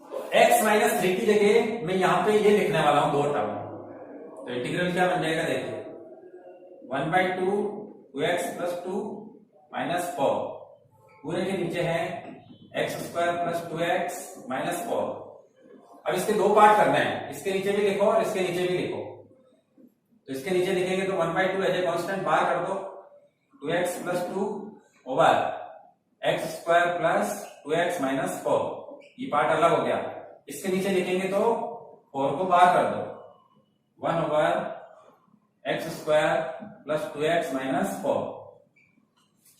Speaker 1: तो x माइनस 3 की जगह मैं यहां पे ये लिखने वाला हूं 2 टर्म। तो इंटीग्रल क्या बन जाएगा देखिए, 1/2 2x प्लस 2 -4 पूरे के नीचे है x² + 2x - 4। अब इसके दो पार्ट करना है, इसके नीचे भी लिखो और इसके नीचे भी लिखो। तो इसके नीचे लिखेंगे तो 1/2 एज ए कांस्टेंट बाहर कर दो, 2x + 2 ओवर x² + 2x - 4, ये पार्ट अलग हो गया। इसके नीचे लिखेंगे तो 4 को बाहर कर दो, 1 ओवर x² + 2x - 4।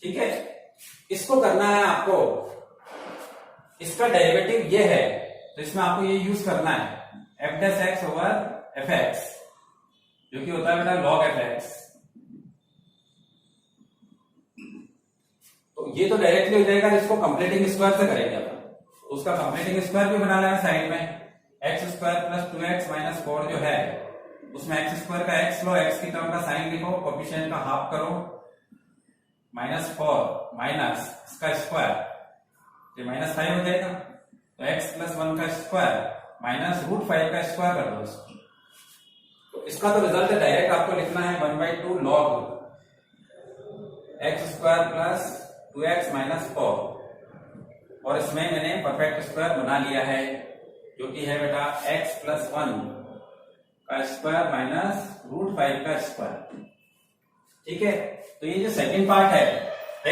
Speaker 1: ठीक है, इसको करना है आपको, इसका डेरिवेटिव ये है तो इसमें आपको ये यूज करना है f' ओवर fx, जो कि होता है बेटा log fx। तो ये तो डायरेक्टली हो जाएगा, इसको कंप्लीटिंग स्क्वायर से करेंगे अपन। उसका कंप्लीटिंग स्क्वायर भी बना लेना साइड में, x² + 2x - 4 जो है उसमें x² का x लो, x की टर्म का साइन लिखो, कोएफिशिएंट का हाफ करो, -4 माइनस इसका स्क्वायर, ये -5 हो जाएगा। तो x + 1 का स्क्वायर -√5 का स्क्वायर कर दो इसको। तो इसका तो रिजल्ट डायरेक्ट आपको लिखना है 1/2 log x² + 2x - 4, और इसमें मैंने परफेक्ट स्क्वायर बना लिया है जो कि है बेटा x + 1 का स्क्वायर -√5 का स्क्वायर। ठीक है, तो ये जो सेकंड पार्ट है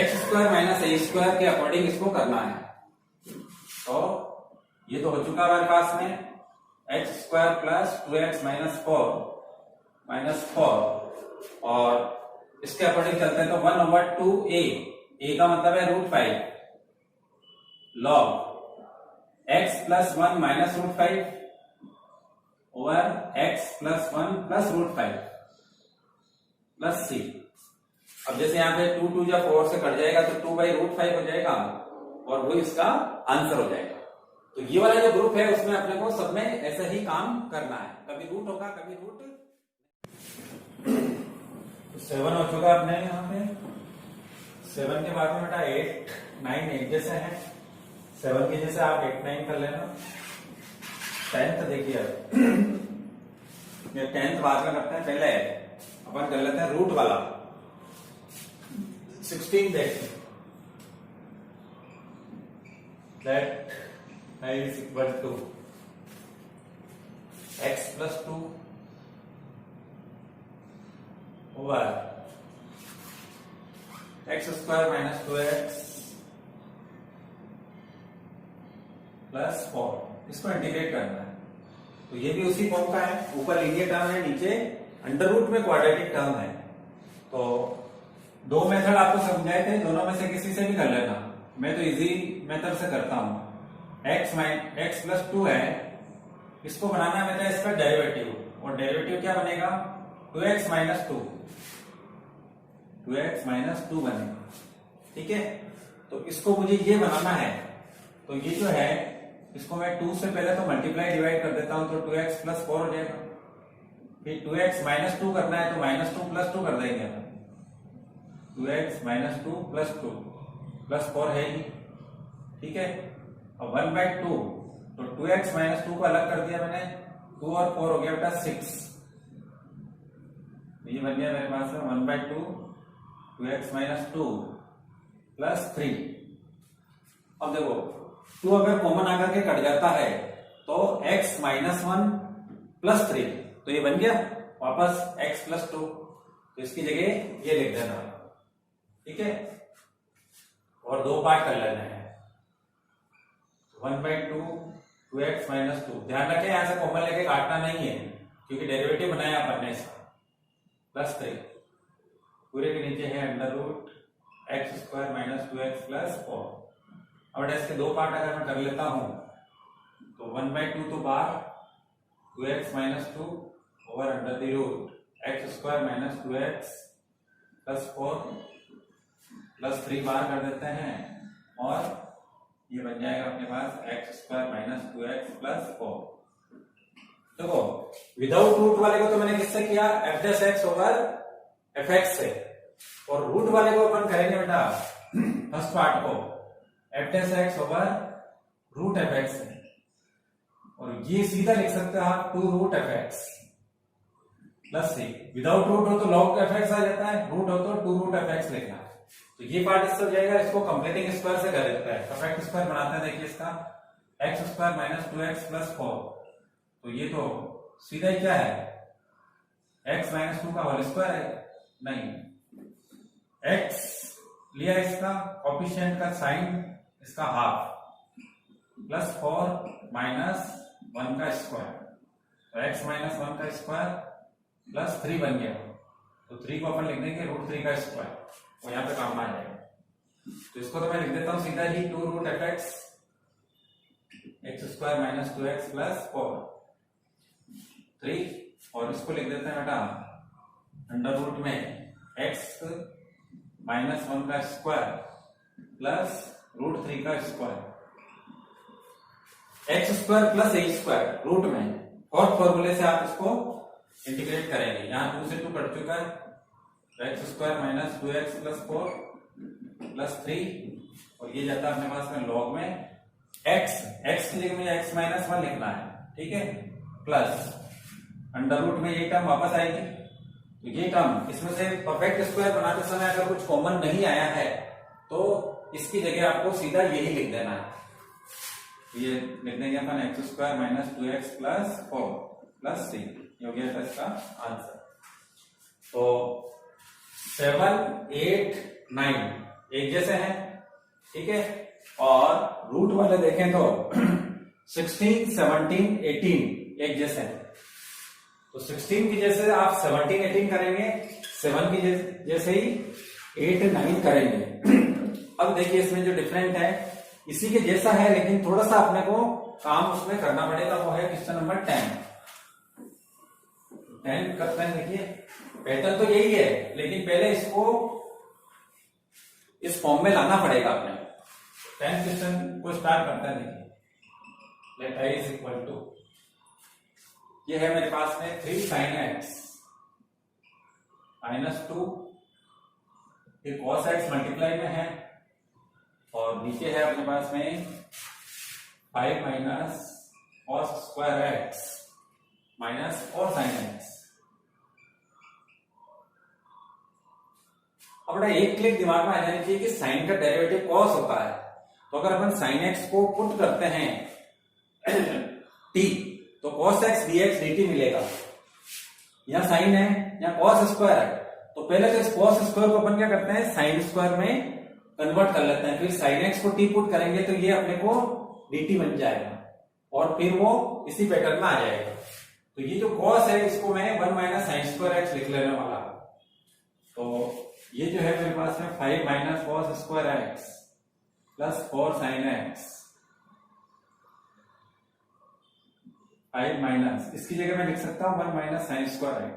Speaker 1: x² - a² के अकॉर्डिंग इसको करना है। तो ये तो हो चुका हमारे पास में x² + 2x - 4 और इसके अकॉर्डिंग चलते हैं तो 1/2a, a का मतलब है √5 log x + 1 - √5 over x + 1 + √5 plus c। अब जैसे यहाँ पे 2 2 या 4 से कट जाएगा तो 2/√5 हो जाएगा और वो इसका आंसर हो जाएगा। तो ये वाला जो ग्रुप है उसमें अपने को सब में ऐसा ही काम करना है, कभी रूट होगा कभी रूट। तो 7 हो चुका अपने यहाँ पे, 7 के बाद में बेटा 8 9 8 जैसे है, 7 के जैसे आप 8 9 कर लेना। 10th देखिए, ये 10th बाद में करते हैं, पहले अपन कर लेते हैं रूट वाला। 16 देखिए, that is equal to x + 2 over x² - 2x + 4। इसको इंटीग्रेट करना है तो ये भी उसी फॉर्म का है, ऊपर लीनियर टर्म है, नीचे अंडर रूट में क्वाड्रेटिक टर्म है। तो दो मेथड आपको समझाए थे, दोनों में से किसी से भी कर लेना। मैं तो इजी मेथड से करता हूं। x + 2 है, इसको बनाना है बेटा इसका डेरिवेटिव, और डेरिवेटिव क्या बनेगा 2x - 2, 2x - 2 बनेगा। ठीक है, तो इसको मुझे ये बनाना है, तो ये जो है इसको मैं 2 से पहले तो मल्टीप्लाई डिवाइड कर देता हूं तो 2x + 4 हो जाएगा। फिर 2x - 2 करना है तो -2 + 2 कर देंगे, 2x - 2 + 2 + 4 है ही। ठीक है, अब 1/2 तो 2x - 2 को अलग कर दिया मैंने, 2 और 4 हो गया बेटा 6। ये बन गया मेरे पास में 1/2 2x - 2 + 3। अब देखो 2 अगर कॉमन आकर के कट जाता है तो x - 1 + 3, तो ये बन गया वापस x + 2, तो इसकी जगह ये लिख देना। ठीक है, और दो पार्ट कर लेना है, 1/2 2x - 2। ध्यान रखें यहां से कॉमन लेके काटना नहीं है क्योंकि डेरिवेटिव बनाया अपन ने इसका, +3 पूरे के नीचे है अंडर रूट x² - 2x + 4। अब इसके दो पार्ट अगर मैं कर लेता हूं तो 1/2 तो बाहर, 2x - 2 over under the root x² - 2x + 4 + 3 बाहर कर देते हैं, और ये बन जाएगा अपने पास x² - 2x + 4। देखो विदाउट रूट वाले को तो मैंने किससे किया, f' ओवर fx से, और रूट वाले को अपन करेंगे बेटा फर्स्ट पार्ट को f' ओवर √fx से, और ये सीधा लिख सकते हो आप 2√fx + c। विदाउट रूट हो तो log fx आ जाता है, रूट हो तो 2√fx लिखना है। तो ये पार्ट इससे हो जाएगा, इसको कंप्लीटिंग स्क्वायर से कर देता है। परफेक्ट स्क्वायर बनाते हैं, देखिए इसका x square minus 2x plus 4, तो ये तो सीधा ही क्या है, x माइनस 2 का होल स्क्वायर है, नहीं x लिया इसका कोफिशिएंट का साइन इसका हाफ प्लस 4 माइनस 1 का स्क्वायर, तो x माइनस 1 का स्क्वायर प्लस 3 बन गया, तो 3 को अपन लिख देंगे √3 का स्क्वायर, वो यहाँ पे काम आ जाएगा। तो इसको तो मैं लिख देता हूं सीधा ही 2√fx x square minus 2x plus 3, और इसको लिख देते हैं बेटा अंडर रूट में x माइनस 1 का स्क्वायर प्लस √3 का square, x square plus a square root में, और फॉर्मूले से आप इसको इंटीग्रेट करेंगे। यहाँ 2 से 2 कट चुका है, तो x square minus 2x plus 4 plus 3, और ये जाता है अपने पास में लॉग में x की जगह में x माइनस 1 लिखना है, ठीक है, प्लस अंडर रूट में ये टर्म वापस आएगी, तो ये टर्म इसमें से परफेक्ट स्क्वायर बनाते समय अगर कुछ कॉमन नहीं आया है तो इसकी जगह आपको सीधा यही लिख देना है, ये लिख देंगे अपन x square minus 2x plus 4 plus 3, ये हो गया था इसका आंसर। तो 7, 8, 9 एक जैसे हैं, ठीक है, और रूट वाले देखें तो 16, 17, 18 एक जैसे हैं, तो 16 की जैसे आप 17, 18 करेंगे, 7 की जैसे ही 8, 9 करेंगे। अब देखिए इसमें जो डिफरेंट है इसी के जैसा है, लेकिन थोड़ा सा अपने को काम उसमें करना पड़ेगा, वो है क्वेश्चन नंबर 10 करते हैं। देखिए पैटर्न तो यही है, लेकिन पहले इसको इस फॉर्म में लाना पड़ेगा अपने। 10 क्वेश्चन को स्टार्ट करते हैं। देखिए let i is equal to, ये है मेरे पास में 3 sin x माइनस 2, ये cos x मल्टीप्लाई में है, और नीचे है अपने पास में 5 minus cos square x minus 4 sin x। अब बड़ा एक क्लिक दिमाग में आ जानी चाहिए कि साइन का डेरिवेटिव cos होता है, तो अगर अपन sin x को पुट करते हैं t, तो cos x dx dt मिलेगा। यहाँ साइन है, यहाँ cos स्क्वायर है, तो पहले तो इस cos स्क्वायर को अपन क्या करते हैं साइन स्क्वायर में कन्वर्ट कर लेते हैं, फिर sin x को t पुट करेंगे तो ये अपने को dt बन जाएगा, और फिर वो इसी पैटर्न में आ जाएगा। तो ये जो cos है इसको मैं 1 माइनस साइन स्क्वायर x लिख लेने वाला, तो ये जो है मेरे पास में 5 minus cos square x plus 4 sin x, 5 minus, इसकी जगह मैं लिख सकता हूं 1 minus sine square x,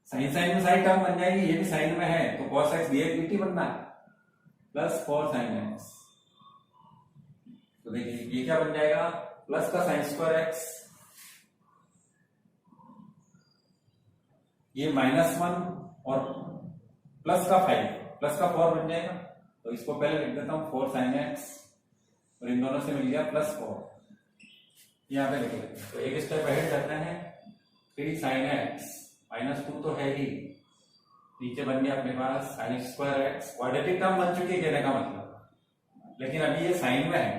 Speaker 1: sine sine में सारी टर्म बन जाएगी, ये भी साइन में है तो cos x dx dt बनना है, प्लस 4 sin x। तो देखिए ये क्या बन जाएगा, प्लस का साइन स्क्वायर x, ये -1 और प्लस का 5 प्लस का 4 बन जाएगा, तो इसको पहले लिख देता हूं 4 sin x, और इन दोनों से मिल गया +4, यहाँ पे लिख लेते हैं। तो एक स्टेप अहेड करते हैं, 3 sin x -2 तो है ही, नीचे बन गया अपने पास sin square x, quadratic term बन चुकी है कहने का मतलब, लेकिन अभी ये साइन में है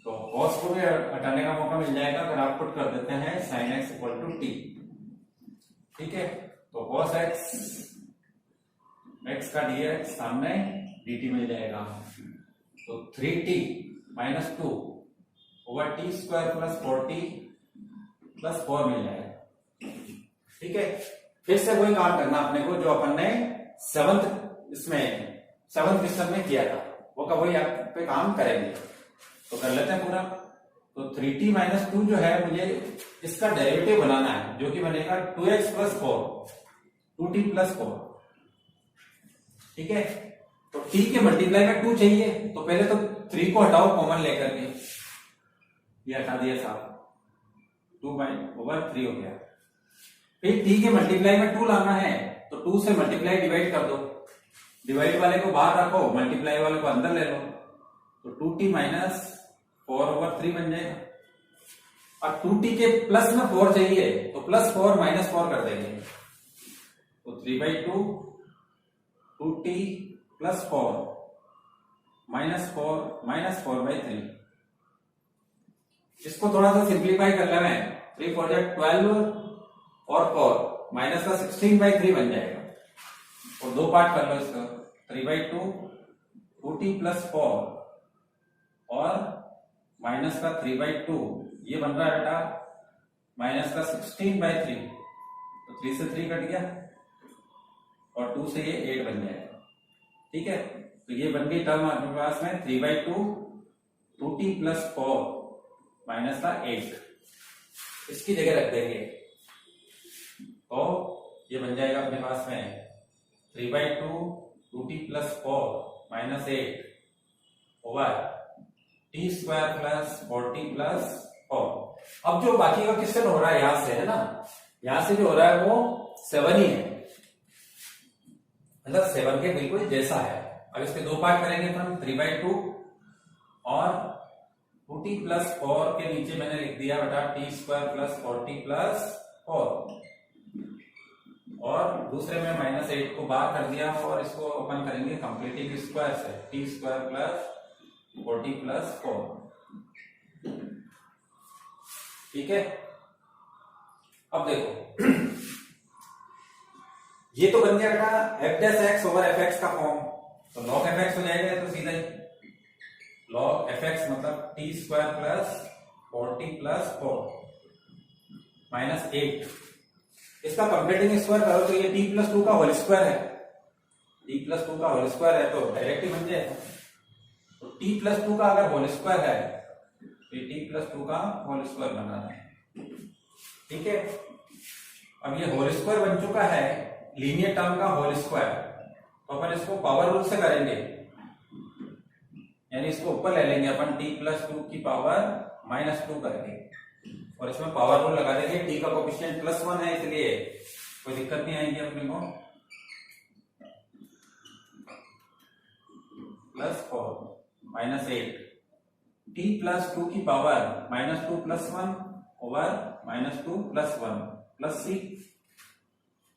Speaker 1: तो cos को भी हटाने का मौका मिल जाएगा अगर आप पुट कर देते हैं sin x equal to t, ठीक है। तो cos x का dx सामने dt मिल जाएगा, तो 3t -2 over T square plus 4t plus 4 मिल जाएगा, ठीक है। फिर से वही काम करना अपने को जो अपन ने सेवंथ क्वेश्चन में किया था, वो का वही आप पे काम करेंगे, तो कर लेते हैं पूरा। तो 3t -2 जो है मुझे इसका डेरिवेटिव बनाना है, जो कि बनेगा 2x प्लस 4, 2t प्लस 4, ठीक है। तो t के मल्टीप्लाई में 2 चाहिए, तो पहले तो 3 को हटाओ कॉमन लेकर के, ये हटा दिया साहब, 2/3 हो गया। फिर t के मल्टीप्लाई में 2 लाना है, तो 2 से मल्टीप्लाई डिवाइड कर दो, डिवाइड वाले को बाहर रखो, मल्टीप्लाई वाले को अंदर ले लो, तो 2t -4/3 बन जाएगा। और 2t के प्लस में 4 चाहिए, तो +4 -4 कर देंगे, तो 3/2 2t प्लस 4 -4/3। इसको थोड़ा सा सिंप्लीफाई कर लेना है। 3 4 12 और 4 माइनस का 16/3 बन जाएगा। और दो पार्ट कर लो इसका। 3/2 2t प्लस 4 और माइनस का 3/2 ये बन रहा है बेटा माइनस का 16/3। तो 3 से 3 कट गया और 2 से ये 8 बन जाएगा। ठीक है, तो ये बन गई टर्म आपके पास में 3/2 2t प्लस 4 माइनस का 8। इसकी जगह रख देंगे तो ये बन जाएगा अपने पास में 3/2 2t plus 4 minus 8 over t square plus 4t plus 4। अब जो बाकी का क्वेश्चन हो रहा है यहां से, है ना, यहां से जो हो रहा है वो 7 ही है, मतलब 7 के बिल्कुल जैसा है। अब इसके दो पार्ट करेंगे तो हम 3/2 और 2t प्लस 4 के नीचे मैंने लिख दिया बेटा t square plus 4t plus 4 और दूसरे में -8 को बाहर कर दिया और इसको ओपन करेंगे कंप्लीटिंग स्क्वायर से t square plus 4t plus 4। ठीक है, अब देखो ये तो बन गया बेटा f dash x over fx का फॉर्म। तो log fx हो जाएगा तो सीधा ही log fx मतलब t square plus 4t plus 4 minus 8। इसका कंप्लीटिंग स्क्वायर करो तो ये t प्लस 2 का होल स्क्वायर है। t प्लस 2 का होल स्क्वायर है तो डायरेक्ट ही बन जाएगा। तो t प्लस 2 का अगर होल स्क्वायर है तो t प्लस 2 का होल स्क्वायर बना है। ठीक है, अब ये होल स्क्वायर बन चुका है लीनियर टर्म का होल स्क्वायर। तो अपन इसको पावर रूल से करेंगे, यानी इसको ऊपर ले लेंगे अपन t प्लस 2 की पावर -2 करके और इसमें पावर रूल लगा देंगे। t का कोएफिशिएंट +1 है इसलिए कोई दिक्कत नहीं आएगी अपने को। +4 -8 t प्लस 2 की पावर -2 + 1 ओवर -2 + 1 + c।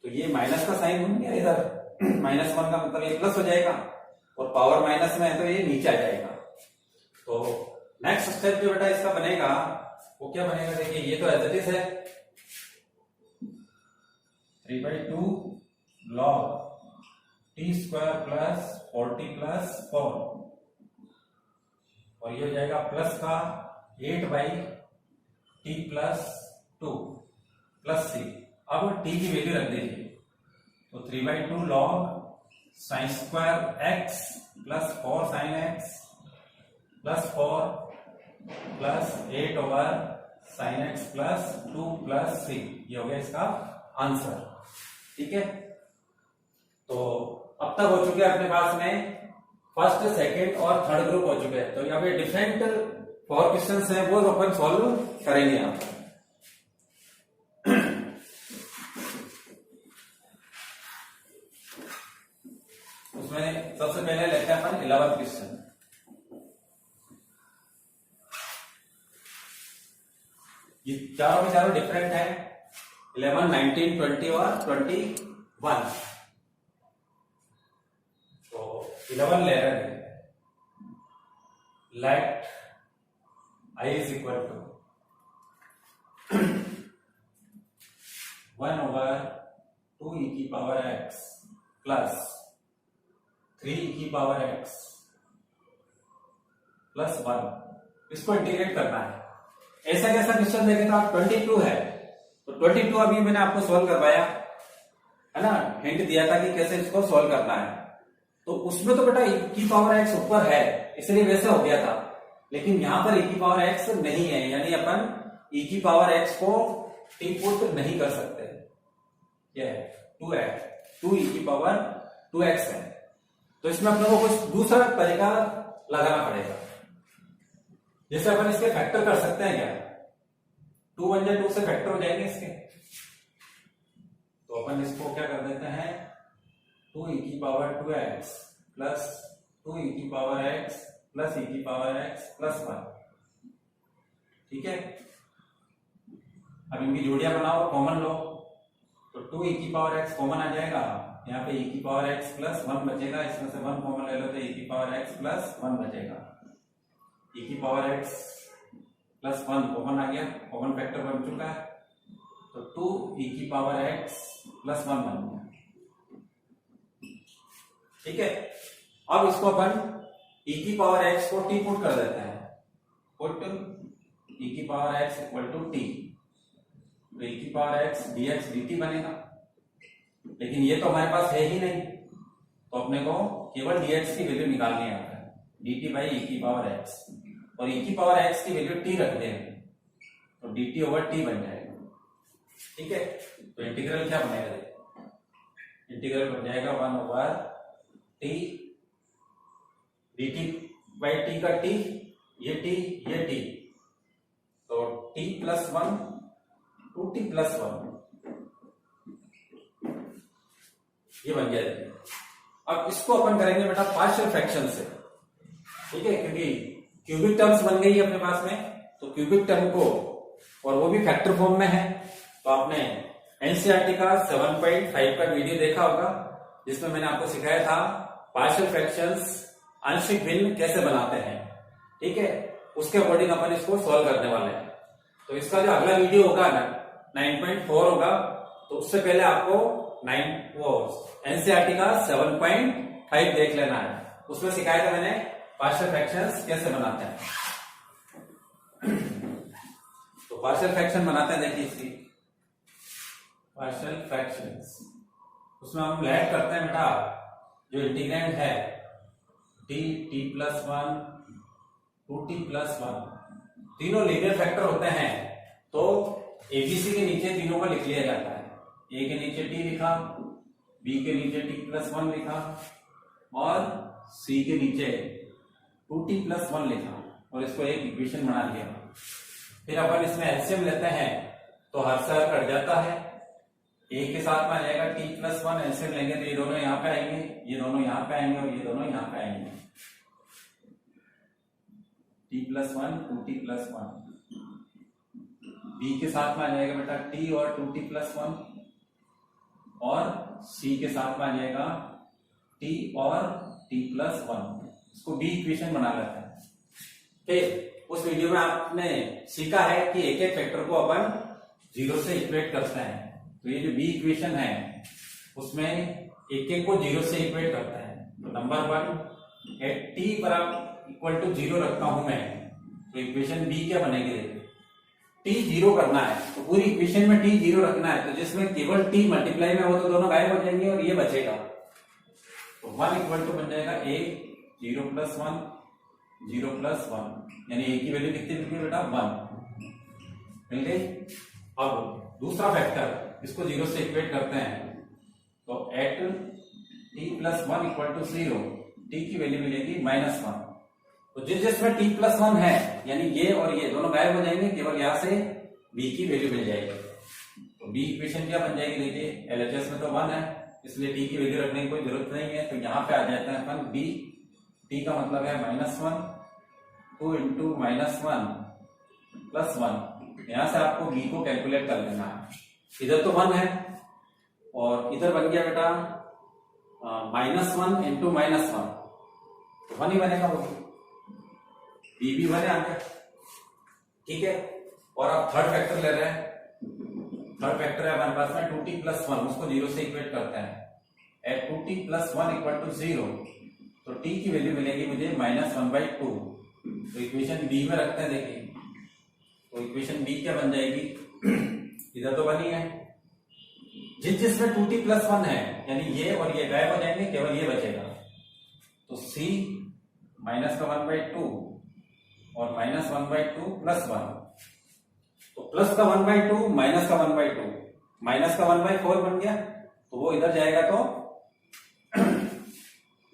Speaker 1: तो ये माइनस का साइन हो गया इधर, -1 का मतलब ये प्लस हो जाएगा और पावर माइनस में है तो ये नीचे आ जाएगा। तो नेक्स्ट स्टेप जो बेटा इसका बनेगा वो क्या बनेगा, देखिए ये तो एज इट इज है 3/2 log t square plus 4t plus 4 और ये हो जाएगा प्लस का 8/t प्लस 2 प्लस c। अब t की वैल्यू रख दीजिए तो 3/2 log sin square x plus 4 sin x plus 4 plus 8 over sin x plus 2 plus 3। ये हो गया इसका आंसर। ठीक है, तो अब तक हो चुके हैं अपने पास में फर्स्ट सेकंड और थर्ड ग्रुप हो चुके हैं। तो यहाँ पे डिफरेंट 4 क्वेश्चंस हैं वो अपन सॉल्व करेंगे यहाँ पर। उसमें सबसे पहले लेते हैं अपन 11th क्वेश्चन। ये चारों के चारों डिफरेंट है 11, 19, 20 और 21। तो 11 ले रहे हैं late I is equal to 1 over 2e की पावर x प्लस 3e की पावर x प्लस 1। इसको इंटीग्रेट करना है। ऐसा कैसा क्वेश्चन देखे तो आप 22 है तो 22 अभी मैंने आपको सॉल्व करवाया है ना, हिंट दिया था कि कैसे इसको सॉल्व करना है। तो उसमें तो बेटा e की पावर x ऊपर है इसलिए वैसे हो गया था, लेकिन यहां पर e की पावर x नहीं है, यानी अपन e की पावर x को टी पुट नहीं कर सकते। क्या है 2e की पावर 2x है। तो इसमें अपने को कुछ दूसरा तरीका लगाना पड़ेगा। जैसे अपन इसके फैक्टर कर सकते हैं क्या, 2 1 2 से फैक्टर हो जाएंगे इसके। तो अपन इसको क्या कर देते हैं 2e की पावर 2x प्लस 2e की पावर x प्लस e की पावर x प्लस 1। ठीक है, अब इनकी जोड़ियां बनाओ, कॉमन लो। तो 2e की पावर x कॉमन आ जाएगा यहाँ पे e की पावर x प्लस 1 बचेगा, इसमें से 1 कॉमन ले लो तो e की पावर x प्लस 1 बचेगा। e की पावर x प्लस 1 कॉमन आ गया, कॉमन फैक्टर बन चुका है, तो 2 e की पावर x प्लस 1 बन गया। ठीक है, अब इसको अपन e की पावर x को t पुट कर देते हैं, पुट e की power x equal to t, तो e की पावर x dx dt बनेगा। लेकिन ये तो हमारे पास है ही नहीं, तो अपने को केवल dx की वैल्यू निकालनी है, dt बाई e की पावर x, और e की पावर x की वैल्यू t रख देंगे तो dt ओवर t बन जाएगा। ठीक है, तो इंटीग्रल क्या बनेगा, इंटीग्रल बन जाएगा 1 over t, dt by t का t, ये t, तो t plus 1 to t plus 1, ये बन गया। अब इसको अपन करेंगे बेटा पार्शियल फ्रैक्शन से। ठीक है, क्योंकि क्यूबिक टर्म्स बन गई अपने पास में, तो क्यूबिक टर्म को, और वो भी फैक्टर फॉर्म में है, तो आपने एनसीईआरटी का 7.5 का वीडियो देखा होगा, जिसमें मैंने आपको सिखाया था पार्शियल फ्रैक्शंस आंशिक भिन्न कैसे बनाते हैं। ठीक है, उसके अकॉर्डिंग अपन इसको सॉल्व करने वाले हैं। तो इसका जो अगला वीडियो होगा ना 9.4 होगा, तो उससे पहले आपको एनसीईआरटी का 7.5 देख लेना है, उसमें सिखाया था मैंने पार्शियल फ्रैक्शंस कैसे बनाते हैं। तो पार्शियल फ्रैक्शन बनाते हैं, देखिए इसकी पार्शियल फ्रैक्शंस, उसमें हम लैट करते हैं बेटा, जो इंटीग्रैंड है t प्लस 1 2t प्लस 1, तीनों लीनियर फैक्टर होते हैं, तो एबीसी के नीचे तीनों को लिख लिया जाता है। ए के नीचे t लिखा, बी के नीचे t प्लस 1 लिखा, और सी के नीचे 2t प्लस 1 लिखा, और इसको एक इक्वेशन बना लिया। फिर अपन इसमें एलसीएम लेते हैं, तो हर से हर कट जाता है, ए के साथ में आ जाएगा t प्लस 1, एलसीएम लेंगे तो ये दोनों यहाँ पे आएंगे, ये दोनों यहाँ पे आएंगे, और ये दोनों यहाँ पे आएंगे, t plus 1 2t plus 1। B के साथ में आ जाएगा बेटा t और 2t प्लस 1, और सी के साथ में आ जाएगा t और t प्लस 1। इसको बी इक्वेशन बना लेते हैं। फिर उस वीडियो में आपने सीखा है कि एक एक फैक्टर को अपन 0 से इक्वेट करते हैं, तो ये जो बी इक्वेशन है उसमें एक एक को 0 से इक्वेट करते हैं। तो नंबर 1 एट t बराबर इक्वल टू 0 रखता हूं मैं, तो इक्वेशन बी क्या बनेगी, देखिए t 0 करना है, तो पूरी इक्वेशन में t 0 रखना है, तो जिसमें केवल t मल्टीप्लाई में हो तो दोनों गायब हो जाएंगे और ये बचेगा, तो 1 इक्वल टू बन जाएगा a 0 प्लस 1 0 प्लस 1, यानी a की वैल्यू कितनी मिल गई बेटा 1 मिल गई। अब दूसरा फैक्टर, इसको 0 से इक्वेट करते हैं, तो at t plus 1 equal to 0 t की वैल्यू मिलेगी -1, तो जिसमें t प्लस 1 है, यानी ये और ये दोनों गायब हो जाएंगे, केवल यहां से b की वैल्यू मिल जाएगी। तो b इक्वेशन क्या बन जाएगी, देखिए एलएचएस में तो 1 है, इसलिए t की वैल्यू रखने की कोई जरूरत नहीं है, तो यहाँ पे आ जाते हैं अपन b, t का मतलब है -1 2 इंटू -1 प्लस 1, यहां से आपको b को कैलकुलेट कर लेना है। इधर तो 1 है, और इधर बन गया बेटा -1 इंटू -1, तो 1 ही बनेगा वो, b भी 1 आ गया। ठीक है, और आप थर्ड फैक्टर ले रहे हैं, थर्ड फैक्टर है हमारे पास में 2t प्लस 1, उसको 0 से इक्वेट करते हैं, eight 2t plus 1 equal to 0, तो t की वैल्यू मिलेगी मुझे -1/2, तो इक्वेशन बी में रखते हैं, देखिए तो इक्वेशन बी क्या बन जाएगी, इधर तो बनी है, जिसमें 2t प्लस 1 है, यानी ये और ये गायब हो जाएंगे, केवल ये बचेगा, तो c माइनस का 1/2 और -1/2 प्लस 1, तो प्लस का 1/2 माइनस का 1/2, माइनस का 1/4 बन गया, तो वो इधर जाएगा, तो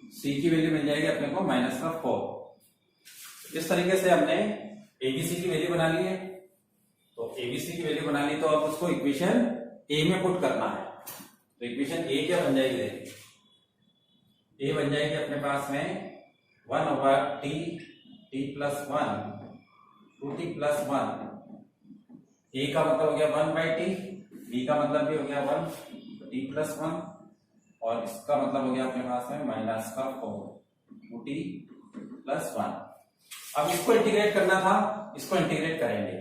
Speaker 1: c की वैल्यू मिल जाएगी अपने को -4। इस तरीके से हमने एबीसी की वैल्यू बना ली है, तो एबीसी की वैल्यू बना ली, तो अब उसको इक्वेशन ए में पुट करना है, तो इक्वेशन ए क्या बन जाएगी, ए बन जाएगी अपने पास में 1 over t plus 1 2t plus 1, a का मतलब हो गया 1/t, b का मतलब भी हो गया 1, t प्लस 1 और इसका मतलब हो गया अपने पास में माइनस का 4 2t प्लस 1। अब इसको इंटीग्रेट करना था, इसको इंटीग्रेट करेंगे।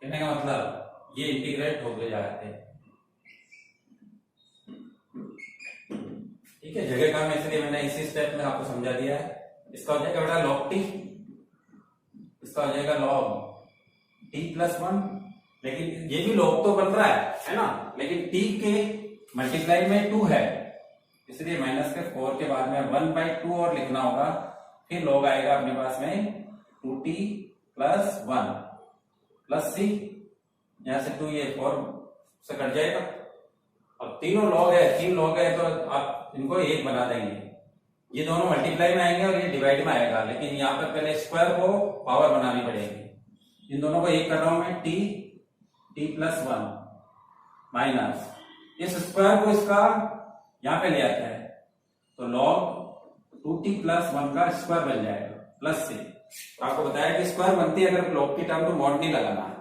Speaker 1: कहने का मतलब ये इंटीग्रेट हो गए जाते हैं, ठीक है। जगह कम है इसलिए मैंने इसी स्टेप में आपको समझा दिया है। इसका हो जाएगा बेटा log t, इसका हो जाएगा log t प्लस 1। लेकिन ये भी log तो बन रहा है ना, लेकिन t के मल्टीप्लाई में 2 है, इसलिए माइनस के 4 के बाद में 1/2 और लिखना होगा। फिर log आएगा अपने पास में 2t प्लस 1 प्लस c, यहां से 2 ये 4 से कट जाएगा। अब तीनों log है, 3 log है, तो आप इनको 1 बना देंगे। ये दोनों मल्टीप्लाई में आएंगे और ये डिवाइड में आएगा, लेकिन यहाँ पर पहले स्क्वायर को पावर बनानी पड़ेगी। इन दोनों को 1 कर रहा हूं मैं, t प्लस 1 माइनस इस स्क्वायर को इसका यहाँ पे ले आता है, तो log 2t प्लस 1 का स्क्वायर बन जाएगा प्लस से। तो आपको बताया कि स्क्वायर बनती है अगर log की टर्म तो मॉड नहीं लगाना है।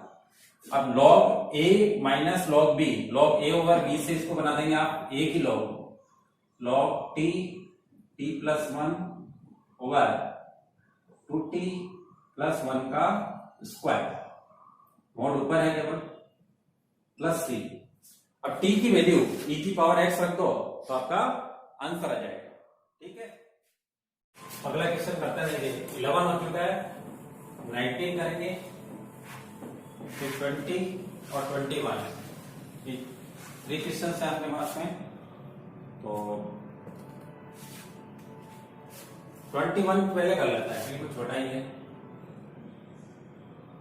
Speaker 1: अब log a minus log b, log a over b से इसको बना देंगे आप a की log t plus 1 over 2t plus 1 का स्क्वायर, मॉड ऊपर है केवल, प्लस c। अब t की वैल्यू e की पावर x रख दो तो आपका आंसर आ जाएगा, ठीक है। अगला क्वेश्चन करते हैं, देखिए 11 हो चुका है, 19 करेंगे, फिर 20 और 21, 3 क्वेश्चन है आपके पास में। तो 21 पहले कर लेता है, बिल्कुल छोटा ही है।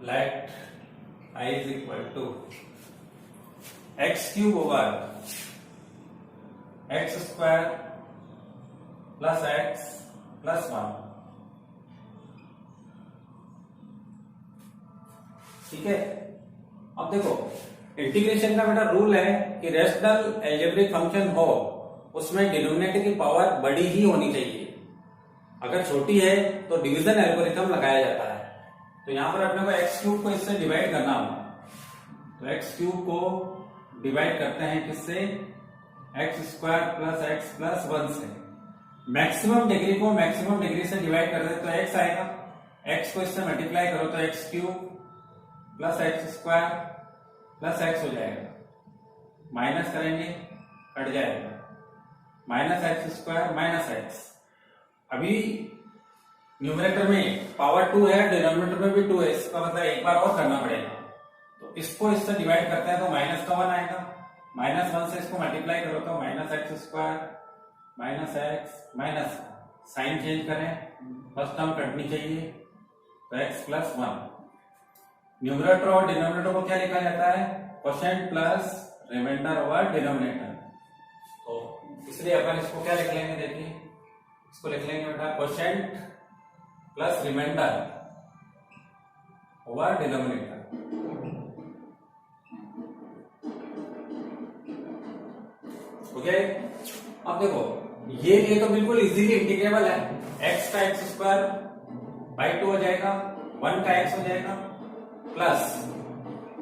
Speaker 1: Let i is equal to x cube over x square plus x plus 1, ठीक है। अब देखो इंटीग्रेशन का बेटा रूल है कि रेशनल एल्जेब्रिक फंक्शन हो उसमें डिनोमिनेटर की पावर बड़ी ही होनी चाहिए। अगर छोटी है तो डिवीजन एल्गोरिथम लगाया जाता है। तो यहां पर अपने को एक्स क्यूब को इससे डिवाइड करना होगा, तो एक्स क्यूब को डिवाइड करते हैं किससे, x square plus x plus 1 से। मैक्सिमम डिग्री को मैक्सिमम डिग्री से डिवाइड कर दे तो एक्स आएगा, एक्स को इससे मल्टीप्लाई करो तो x cube plus x square plus x हो जाएगा, माइनस करेंगे कट जाएगा, minus x square minus x. अभी न्यूमरेटर में पावर 2 है, डिनोमिनेटर में भी 2 है, इसका मतलब एक बार और करना पड़ेगा। तो इसको इससे डिवाइड करते हैं तो माइनस का 1 आएगा, माइनस 1 से इसको मल्टीप्लाई करो तो minus x square minus x minus, sign change करें, फर्स्ट टर्म कटनी चाहिए, तो एक्स प्लस 1। न्यूमरेटर और डिनोमिनेटर को क्या लिखा जाता है, quotient plus remainder over denominator. तो इसलिए अपन इसको क्या लिख लेंगे, देखिए इसको लिख लेंगे बेटा quotient plus remainder over denominator. Okay, अब देखो ये तो बिल्कुल इजीली इंटीग्रेबल है, x का एक्स स्क्वायर बाई 2 हो जाएगा, 1 का x हो जाएगा, प्लस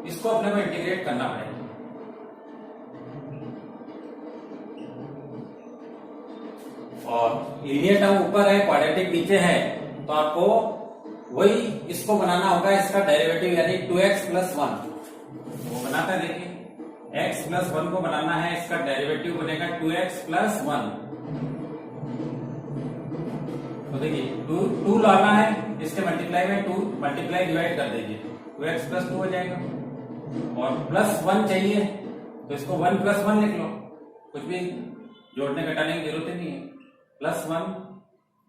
Speaker 1: इसको अपने को इंटीग्रेट करना पड़ेगा। और लीनियर टर्म ऊपर है, क्वाड्रेटिक नीचे है, तो आपको वही इसको बनाना होगा, इसका डेरिवेटिव यानी 2x प्लस 1 वो बनाता है। देखिए x प्लस 1 को बनाना है, इसका डेरिवेटिव बनेगा 2x प्लस 1। तो देखिए 2 लाना है, इसके मल्टीप्लाई में 2 मल्टीप्लाई डिवाइड कर दीजिए, 2x प्लस 2 हो जाएगा। और प्लस 1 चाहिए तो इसको 1 प्लस 1 लिख लो, कुछ भी जोड़ने घटाने की जरूरत नहीं है, प्लस 1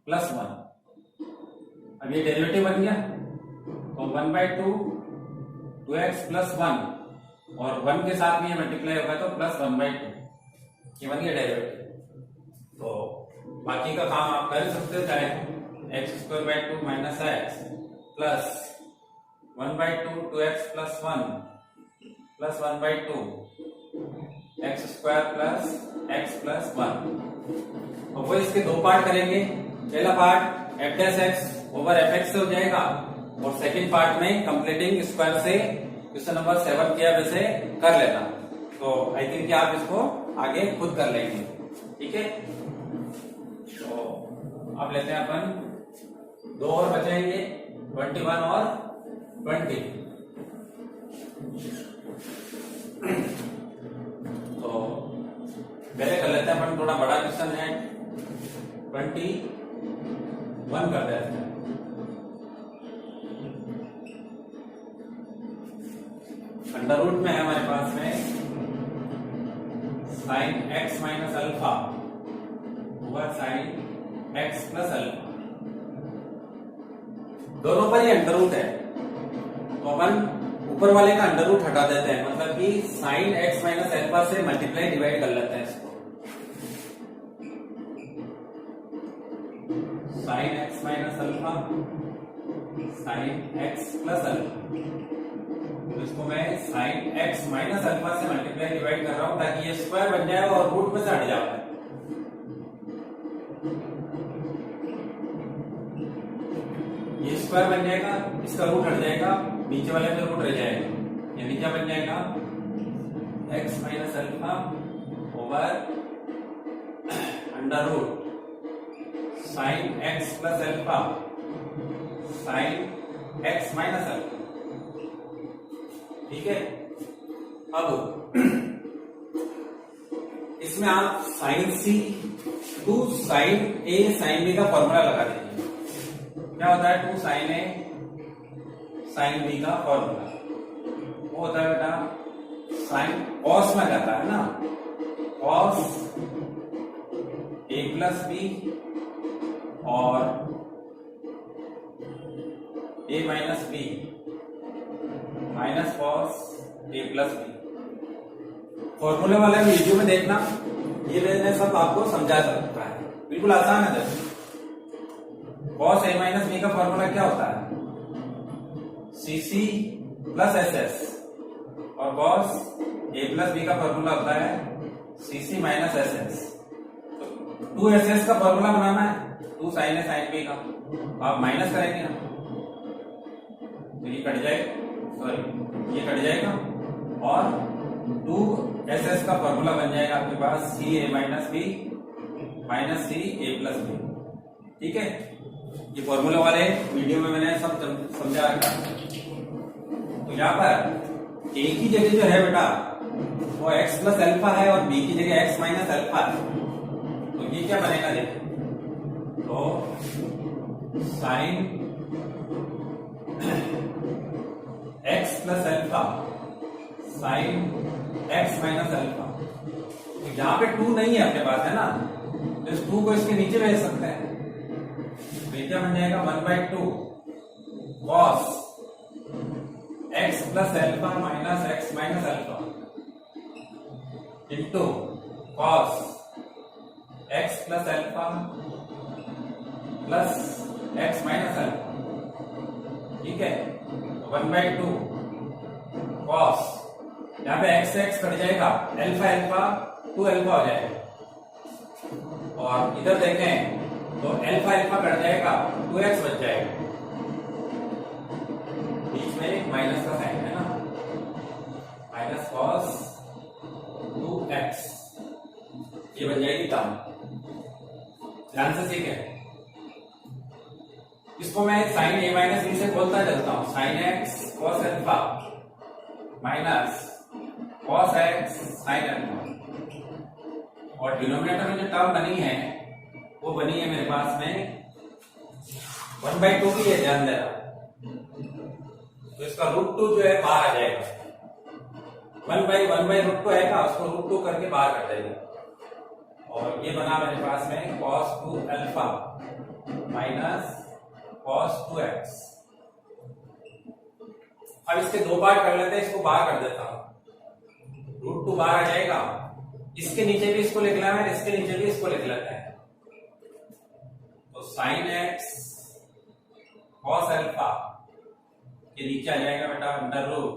Speaker 1: प्लस 1। अब ये डेरिवेटिव बन गया, तो 1/2 2x प्लस 1 और 1 के साथ में ये मल्टीप्लाई होगा तो प्लस 1/2, ये बन गया डेरिवेटिव। तो बाकी का काम आप कर सकते हो, चाहे x square by 2 minus x plus 1/2 2x plus 1 plus 1/2 x square plus x plus 1। और वो इसके दो पार्ट करेंगे, पहला part F dash x over F x से हो जाएगा, और सेकंड पार्ट में कंप्लीटिंग स्क्वायर से क्वेश्चन नंबर 7 किया वैसे कर लेना। तो आई थिंक कि आप इसको आगे खुद कर लेंगे। ठीक है। तो अब लेते हैं अपन 2 और बचाएंगे, 21 और 20। तो पहले कर लेते हैं अपन, थोड़ा बड़ा क्वेश्चन है, 21 कर देते हैं। अंडर रूट में है हमारे पास में sign x minus alpha over sine x plus alpha, दोनों पर ही अंडर रूट है, तो अपन ऊपर वाले का अंडर रूट हटा देते हैं, मतलब कि साइन एक्स माइनस अल्फा से मल्टीप्लाई डिवाइड कर लेते हैं इसको। Sign x minus alpha sine x plus alpha, तो इसको मैं साइन एक्स माइनस अल्फा से मल्टीप्लाई डिवाइड कर रहा हूं ताकि ये स्क्वायर बन जाए और रूट में से हट जाए। ये स्क्वायर बन जाएगा, इसका रूट हट जाएगा, नीचे वाले में रूट रह जाएगा, ये नीचे बन जाएगा x minus alpha over under root sine x plus alpha sine x minus alpha. ठीक है। अब इसमें आप sine C to sine A sine B का फॉर्मूला लगा दीजिए। क्या होता है 2 साइन ए साइन बी का फॉर्मूला? वो होता है बेटा साइन कॉस में जाता है ना, कॉस ए प्लस बी और ए minus B minus cos A plus B. फॉर्मूले वाले वीडियो में देखना, ये मैंने सब आपको समझा सकता है, बिल्कुल आसान है। कॉस ए माइनस बी का फॉर्मूला क्या होता है? सी सी प्लस एस एस, और कॉस ए प्लस बी का फॉर्मूला होता है सी सी माइनस एस एस। तो 2SS का फॉर्मूला बनाना है, 2 साइन ए साइन बी का, आप माइनस करेंगे ना, तो ये कट जाएगा, सॉरी ये कट जाएगा, और 2SS का फॉर्मूला बन जाएगा आपके पास सी ए माइनस बी माइनस सी ए प्लस बी। ठीक है, ये फॉर्मूला वाले वीडियो में मैंने सब समझा रखा। तो यहाँ पर ए की जगह जो है बेटा वो x प्लस अल्फा है और बी की जगह x माइनस अल्फा है, तो ये क्या बनेगा देखो, तो sine x plus alpha sine x minus alpha. यहाँ पे 2 नहीं है आपके पास, है ना, तो इस 2 को इसके नीचे भेज सकते हैं, तो क्या बन जाएगा 1/2 cos x plus alpha minus x minus alpha into cos x plus alpha plus x minus alpha. ठीक है, 1/2 कॉस, यहाँ पे x से x कट जाएगा, अल्फा अल्फा 2 अल्फा हो जाएगा, और इधर देखें तो अल्फा अल्फा कट जाएगा, 2x बच जाएगा, बीच में एक माइनस का साइन है ना, माइनस कॉस 2x, ये बन जाएगी टर्म। ध्यान से सीखें, इसको मैं साइन ए माइनस बी से बोलता चलता हूं, sine x cos alpha minus cos x sine alpha, और डिनोमिनेटर में जो टर्म बनी है वो बनी है मेरे पास में 1/2 की है, ध्यान देना, तो इसका √2 जो है बाहर आ जाएगा, 1/√2 आएगा, उसको √2 करके बाहर कर देंगे, और ये बना मेरे पास में cos 2 alpha minus cos 2x। अब इसके 2 पार्ट कर लेते हैं, इसको बाहर कर देता हूं, √2 बाहर आ जाएगा, इसके नीचे भी इसको लिख लेना है, इसके नीचे भी इसको लिख लेते हैं, तो साइन एक्स कॉस अल्फा के नीचे आ जाएगा बेटा under root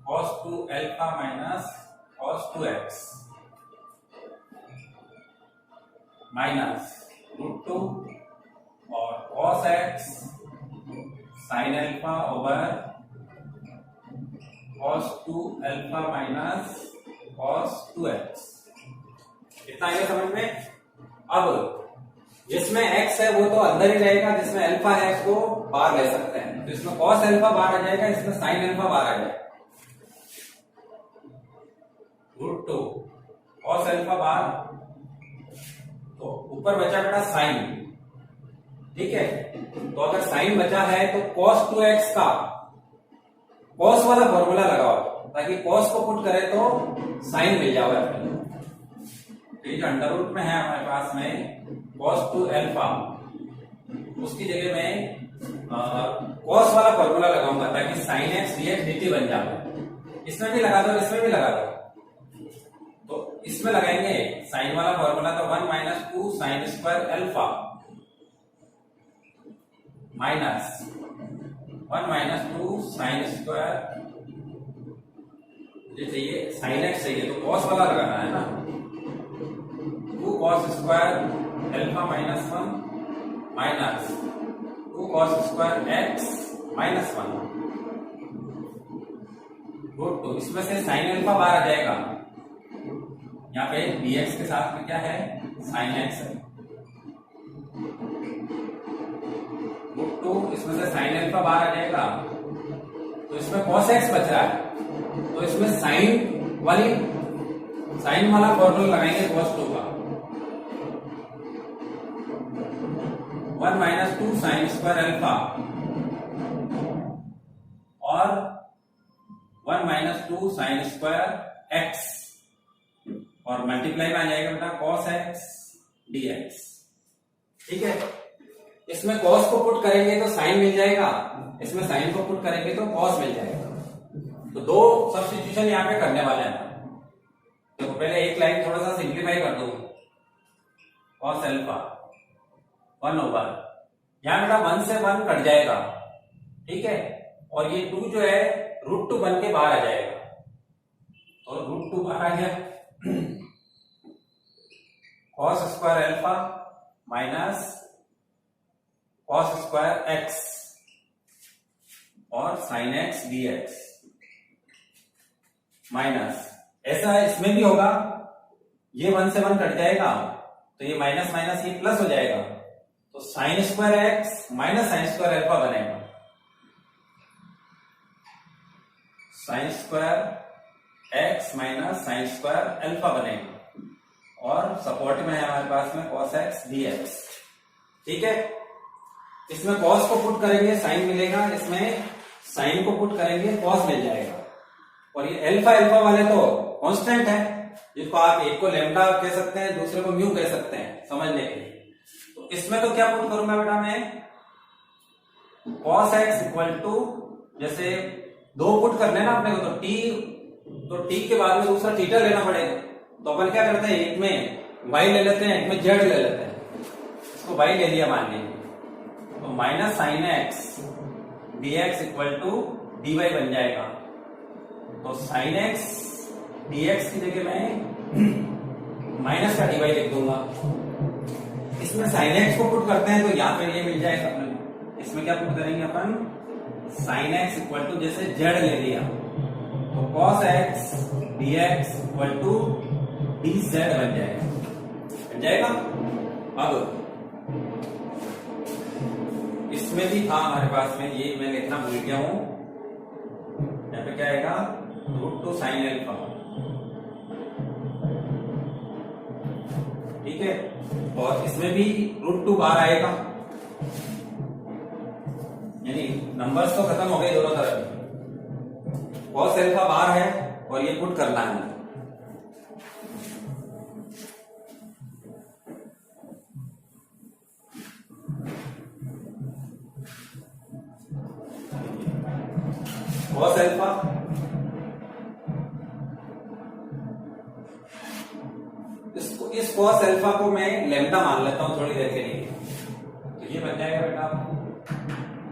Speaker 1: cos 2 alpha minus cos 2x minus √2 और cos x sine alpha over cos 2 alpha minus cos 2x। इतना आएगा समझ में। अब जिसमें x है वो तो अंदर ही रहेगा, जिसमें अल्फा है उसको बाहर ले सकते हैं। तो इसमें cos अल्फा बाहर आ जाएगा, इसमें sin अल्फा बाहर आ जाएगा। √2 cos अल्फा बाहर, तो ऊपर बचा बेटा sin, ठीक है। तो अगर sin बचा है तो cos 2x का cos वाला फॉर्मूला लगाओ, ताकि cos को पुट करें तो sin मिल जाएगा। तो ये अंडर रूट में है हमारे पास में cos 2 अल्फा, उसकी जगह में cos वाला फॉर्मूला लगाऊंगा ताकि sin x dx dt बन जाए। इसमें भी लगा दो, इसमें भी लगा दो। तो इसमें लगाएंगे sin वाला फॉर्मूला, तो 1 minus 2 sign square alpha minus 1 minus 2 sine square, मुझे चाहिए sin x चाहिए तो cos वाला लगाना है ना, 2 cos square alpha minus 1 minus 2 cos square x minus 1 √2। इसमें से sin अल्फा बाहर आ जाएगा, यहाँ पे dx के साथ में क्या है sin x है, √2। इसमें से sin अल्फा बाहर आ जाएगा, तो इसमें cos x बच रहा है, तो इसमें sin वाला फॉर्मूला लगाएंगे cos 2 का, 1 माइनस 2 साइन स्क्वायर अल्फा और 1 माइनस 2 साइन स्क्वायर एक्स, और मल्टीप्लाई में आ जाएगा बेटा cos x dx, ठीक है। इसमें cos को पुट करेंगे तो sin मिल जाएगा, इसमें sin को पुट करेंगे तो cos मिल जाएगा। तो दो सब्स्टिट्यूशन यहाँ पे करने वाले हैं। तो पहले एक लाइन थोड़ा सा सिंप्लीफाई कर दो, cos अल्फा 1 ओवर, यहां बेटा 1 से 1 कट जाएगा, ठीक है। और ये 2 जो है √2 बन के बाहर आ जाएगा, तो √2 बाहर आ गया, cos square alpha minus cos square x और sin x dx माइनस, ऐसा इसमें भी होगा, ये 1 से 1 कट जाएगा, तो ये माइनस माइनस ये प्लस हो जाएगा, तो sine square x minus sine square alpha बनेगा, sine square x minus sine square alpha बनेगा, और सपोर्ट में है हमारे पास में cos x dx, ठीक है। इसमें cos को पुट करेंगे साइन मिलेगा, इसमें साइन को पुट करेंगे cos मिल जाएगा। और ये अल्फा अल्फा वाले तो कांस्टेंट है, जिसको आप एक को लेमडा कह सकते हैं, दूसरे को म्यू कह सकते हैं समझने के लिए। तो इसमें तो क्या पुट करूंगा बेटा मैं, cos x इक्वल टू, जैसे दो पुट करने ना अपने को, तो t के बाद में दूसरा थीटा लेना पड़ेगा, तो अपन क्या करते हैं, एक में y ले लेते हैं, एक में z ले लेते हैं। इसको y ले लिया मान लीजिए, तो minus sine x dx equal to dy बन जाएगा। तो साइन x dx की जगह मैं माइनस का dy लिख दूंगा। इसमें sin x को पुट करते हैं तो यहाँ पे ये मिल जाएगा अपने, इसमें क्या पुट करेंगे अपन, sin x इक्वल टू जैसे z ले लिया, तो cos x dx equal to dz बन जाएगा। अब इसमें भी था हमारे पास में, ये मैं लिखना भूल गया हूं, यहाँ पे क्या आएगा √2 साइन अल्फा, ठीक है। और इसमें भी √2 बाहर आएगा, यानी नंबर्स तो खत्म हो गए दोनों तरफ। cos अल्फा बाहर है और ये पुट करना है, cos अल्फा इस cos अल्फा को मैं लेमडा मान लेता हूं थोड़ी देर के लिए, तो ये बन जाएगा बेटा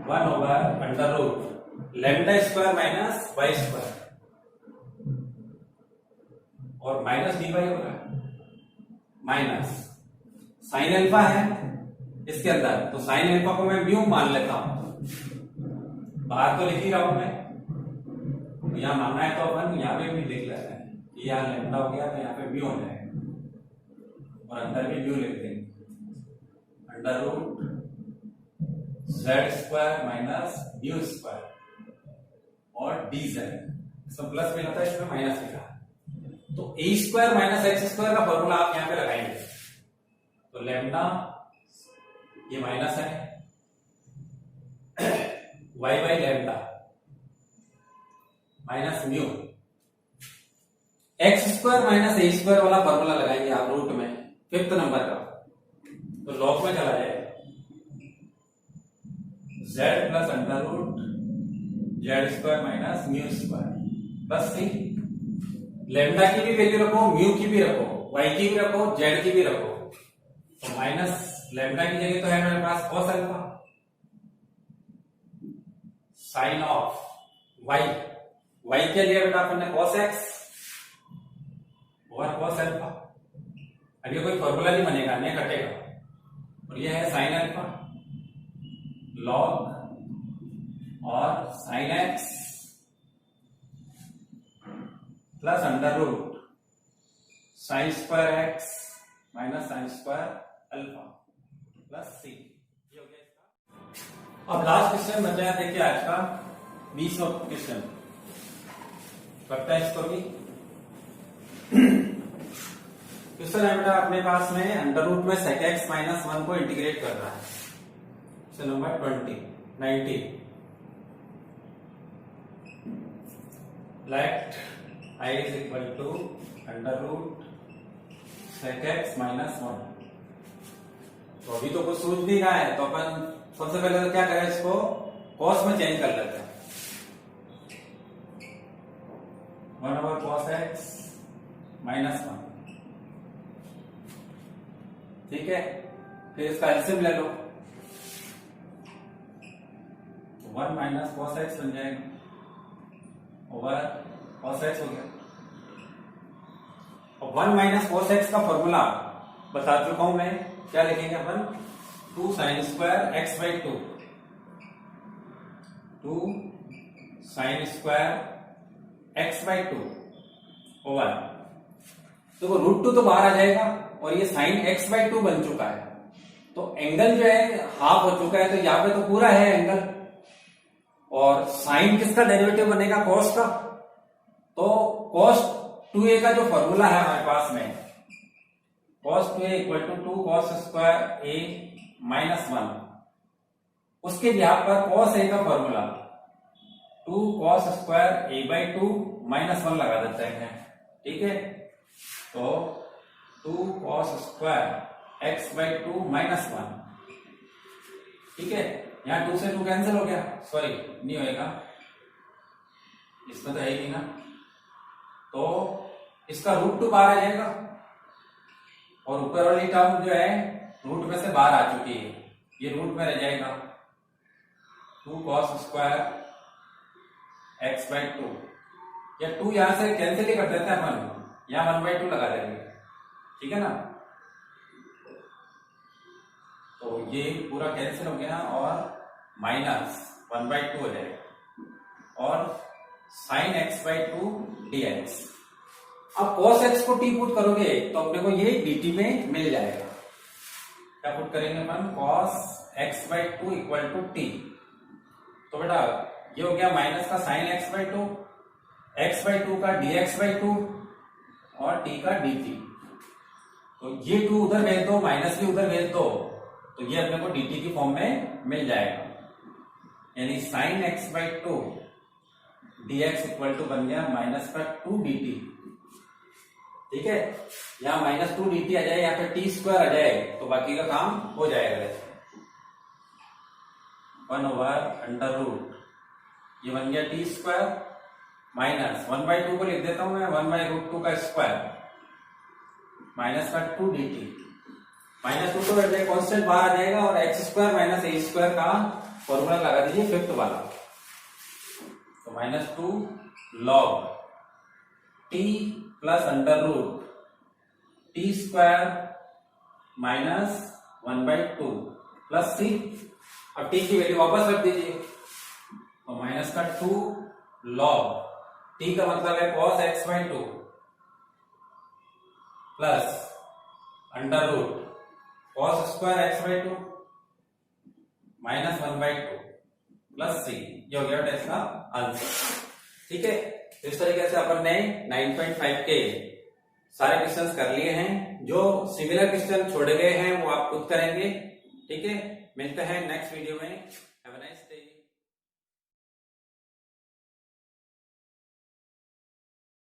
Speaker 1: 1 over under root lambda square minus y square, और माइनस dy होगा, माइनस साइन अल्फा है इसके अंदर, तो साइन अल्फा को मैं म्यू मान लेता हूं, बाहर तो लिख ही रहा हूं मैं, तो यहां मानना है तो अपन यहां पे भी लिख लेते हैं, ये यहां लेमडा हो गया तो यहां पे म्यू हो जाएगा। और अंदर भी न्यू लिख देंगे, under root z square minus nu square और डी जेड, इसमें प्लस भी होता है, इसमें माइनस लिखा है। तो a square minus x square का फॉर्मूला आप यहां पे लगाएंगे, तो लेमडा ये माइनस है y by lambda minus mu, x square minus a square वाला फॉर्मूला लगाएंगे आप रूट में 5th नंबर का, तो लॉग में चला जाएगा z plus under root z square minus mu square plus C, lambda की भी वैल्यू रखो, म्यू की भी रखो, वाई की भी रखो, जेड की भी रखो, तो माइनस लेमडा की जगह तो है मेरे पास cos alpha sine of Y, Y के लिए बेटा अपन ने कॉस एक्स और कॉस अल्फा, अब ये कोई फॉर्मूला नहीं बनेगा, नहीं कटेगा, और ये है साइन अल्फा लॉग और sine x plus under root sine square x minus sine square alpha plus C, ये हो गया इसका। अब लास्ट क्वेश्चन बन जाए, देखिए आज का 20वां क्वेश्चन करता है इसको भी। क्वेश्चन है बेटा अपने पास में अंडर रूट में sec x माइनस 1 को इंटीग्रेट कर रहा है, question number 90 let I is equal to under root sec x minus 1। तो अभी तो कुछ सूझ नहीं रहा है, तो अपन सबसे पहले तो क्या करें, इसको cos में चेंज कर लेते हैं, 1 over cos x माइनस 1, ठीक है। फिर इसका एलसीएम ले लो, 1 माइनस cos x बन जाएगा ओवर cos x हो गया। और 1 माइनस cos x का फॉर्मूला बता चुका हूं मैं, क्या लिखेंगे अपन, 2 sign square x by 2, 2 sign square x by 2 over, देखो √2 तो बाहर आ जाएगा और ये साइन x बाई 2 बन चुका है, तो एंगल जो है हाफ हो चुका है, तो यहाँ पे तो पूरा है एंगल, और साइन किसका डेरिवेटिव बनेगा, cos का, तो cos 2a का जो फॉर्मूला है हमारे पास में, cos 2a equal to 2 cos square a minus 1, उसके यहाँ पर cos a का formula 2 cos square a by 2 minus 1 लगा देते हैं, ठीक है। तो 2 cos square x by 2 minus 1, ठीक है। यहाँ 2 से 2 कैंसिल हो गया, सॉरी नहीं होएगा, इसमें तो है ही नहीं ना, तो इसका √2 बाहर आ जाएगा, और ऊपर वाली टर्म जो है रूट में से बाहर आ चुकी है, ये रूट में रह जाएगा 2 cos स्क्वायर x बाई 2, या 2 यहां से कैंसिल ही कर देते हैं अपन, यहाँ 1/2 लगा देंगे, ठीक है ना, तो ये पूरा कैंसिल हो गया और माइनस 1/2 हो जाएगा, और साइन x बाई 2 dx। अब cos x को t पुट करोगे तो अपने को ये dt में मिल जाएगा, क्या पुट करेंगे अपन, cos x by 2 equal to t, तो बेटा ये हो गया माइनस का sine x by 2, x by 2 का dx बाई 2 और t का dt, तो ये 2 उधर भेज दो, माइनस भी उधर भेज दो, तो ये अपने को dt की फॉर्म में मिल जाएगा, यानी sine x by 2 dx equal to बन गया माइनस का 2 dt, ठीक है। यहाँ माइनस 2 dt आ जाए या फिर t स्क्वायर आ जाए तो बाकी का काम हो जाएगा, 1 ओवर अंडर रूट, ये बन गया t स्क्वायर माइनस 1/2 को लिख देता हूं मैं, 1/√2 का स्क्वायर माइनस का 2 dt, माइनस 2 तो कॉन्स्टेंट बाहर आ जाएगा, और x square minus a square का फॉर्मूला लगा दीजिए 5th वाला, तो minus 2 log t plus under root t square minus 1/2 plus c, अब t की वैल्यू वापस रख दीजिए, तो माइनस का 2 लॉग t का मतलब है cos x by 2 plus under root cos square x/2 minus 1/2 plus c, ये हो गया टेस्ट का आंसर। ठीक है, इस तरीके से अपन ने 9.5 के सारे क्वेश्चंस कर लिए हैं। जो सिमिलर क्वेश्चन छोड़े गए हैं वो आप खुद करेंगे। ठीक है, मिलते हैं नेक्स्ट वीडियो में। Have a nice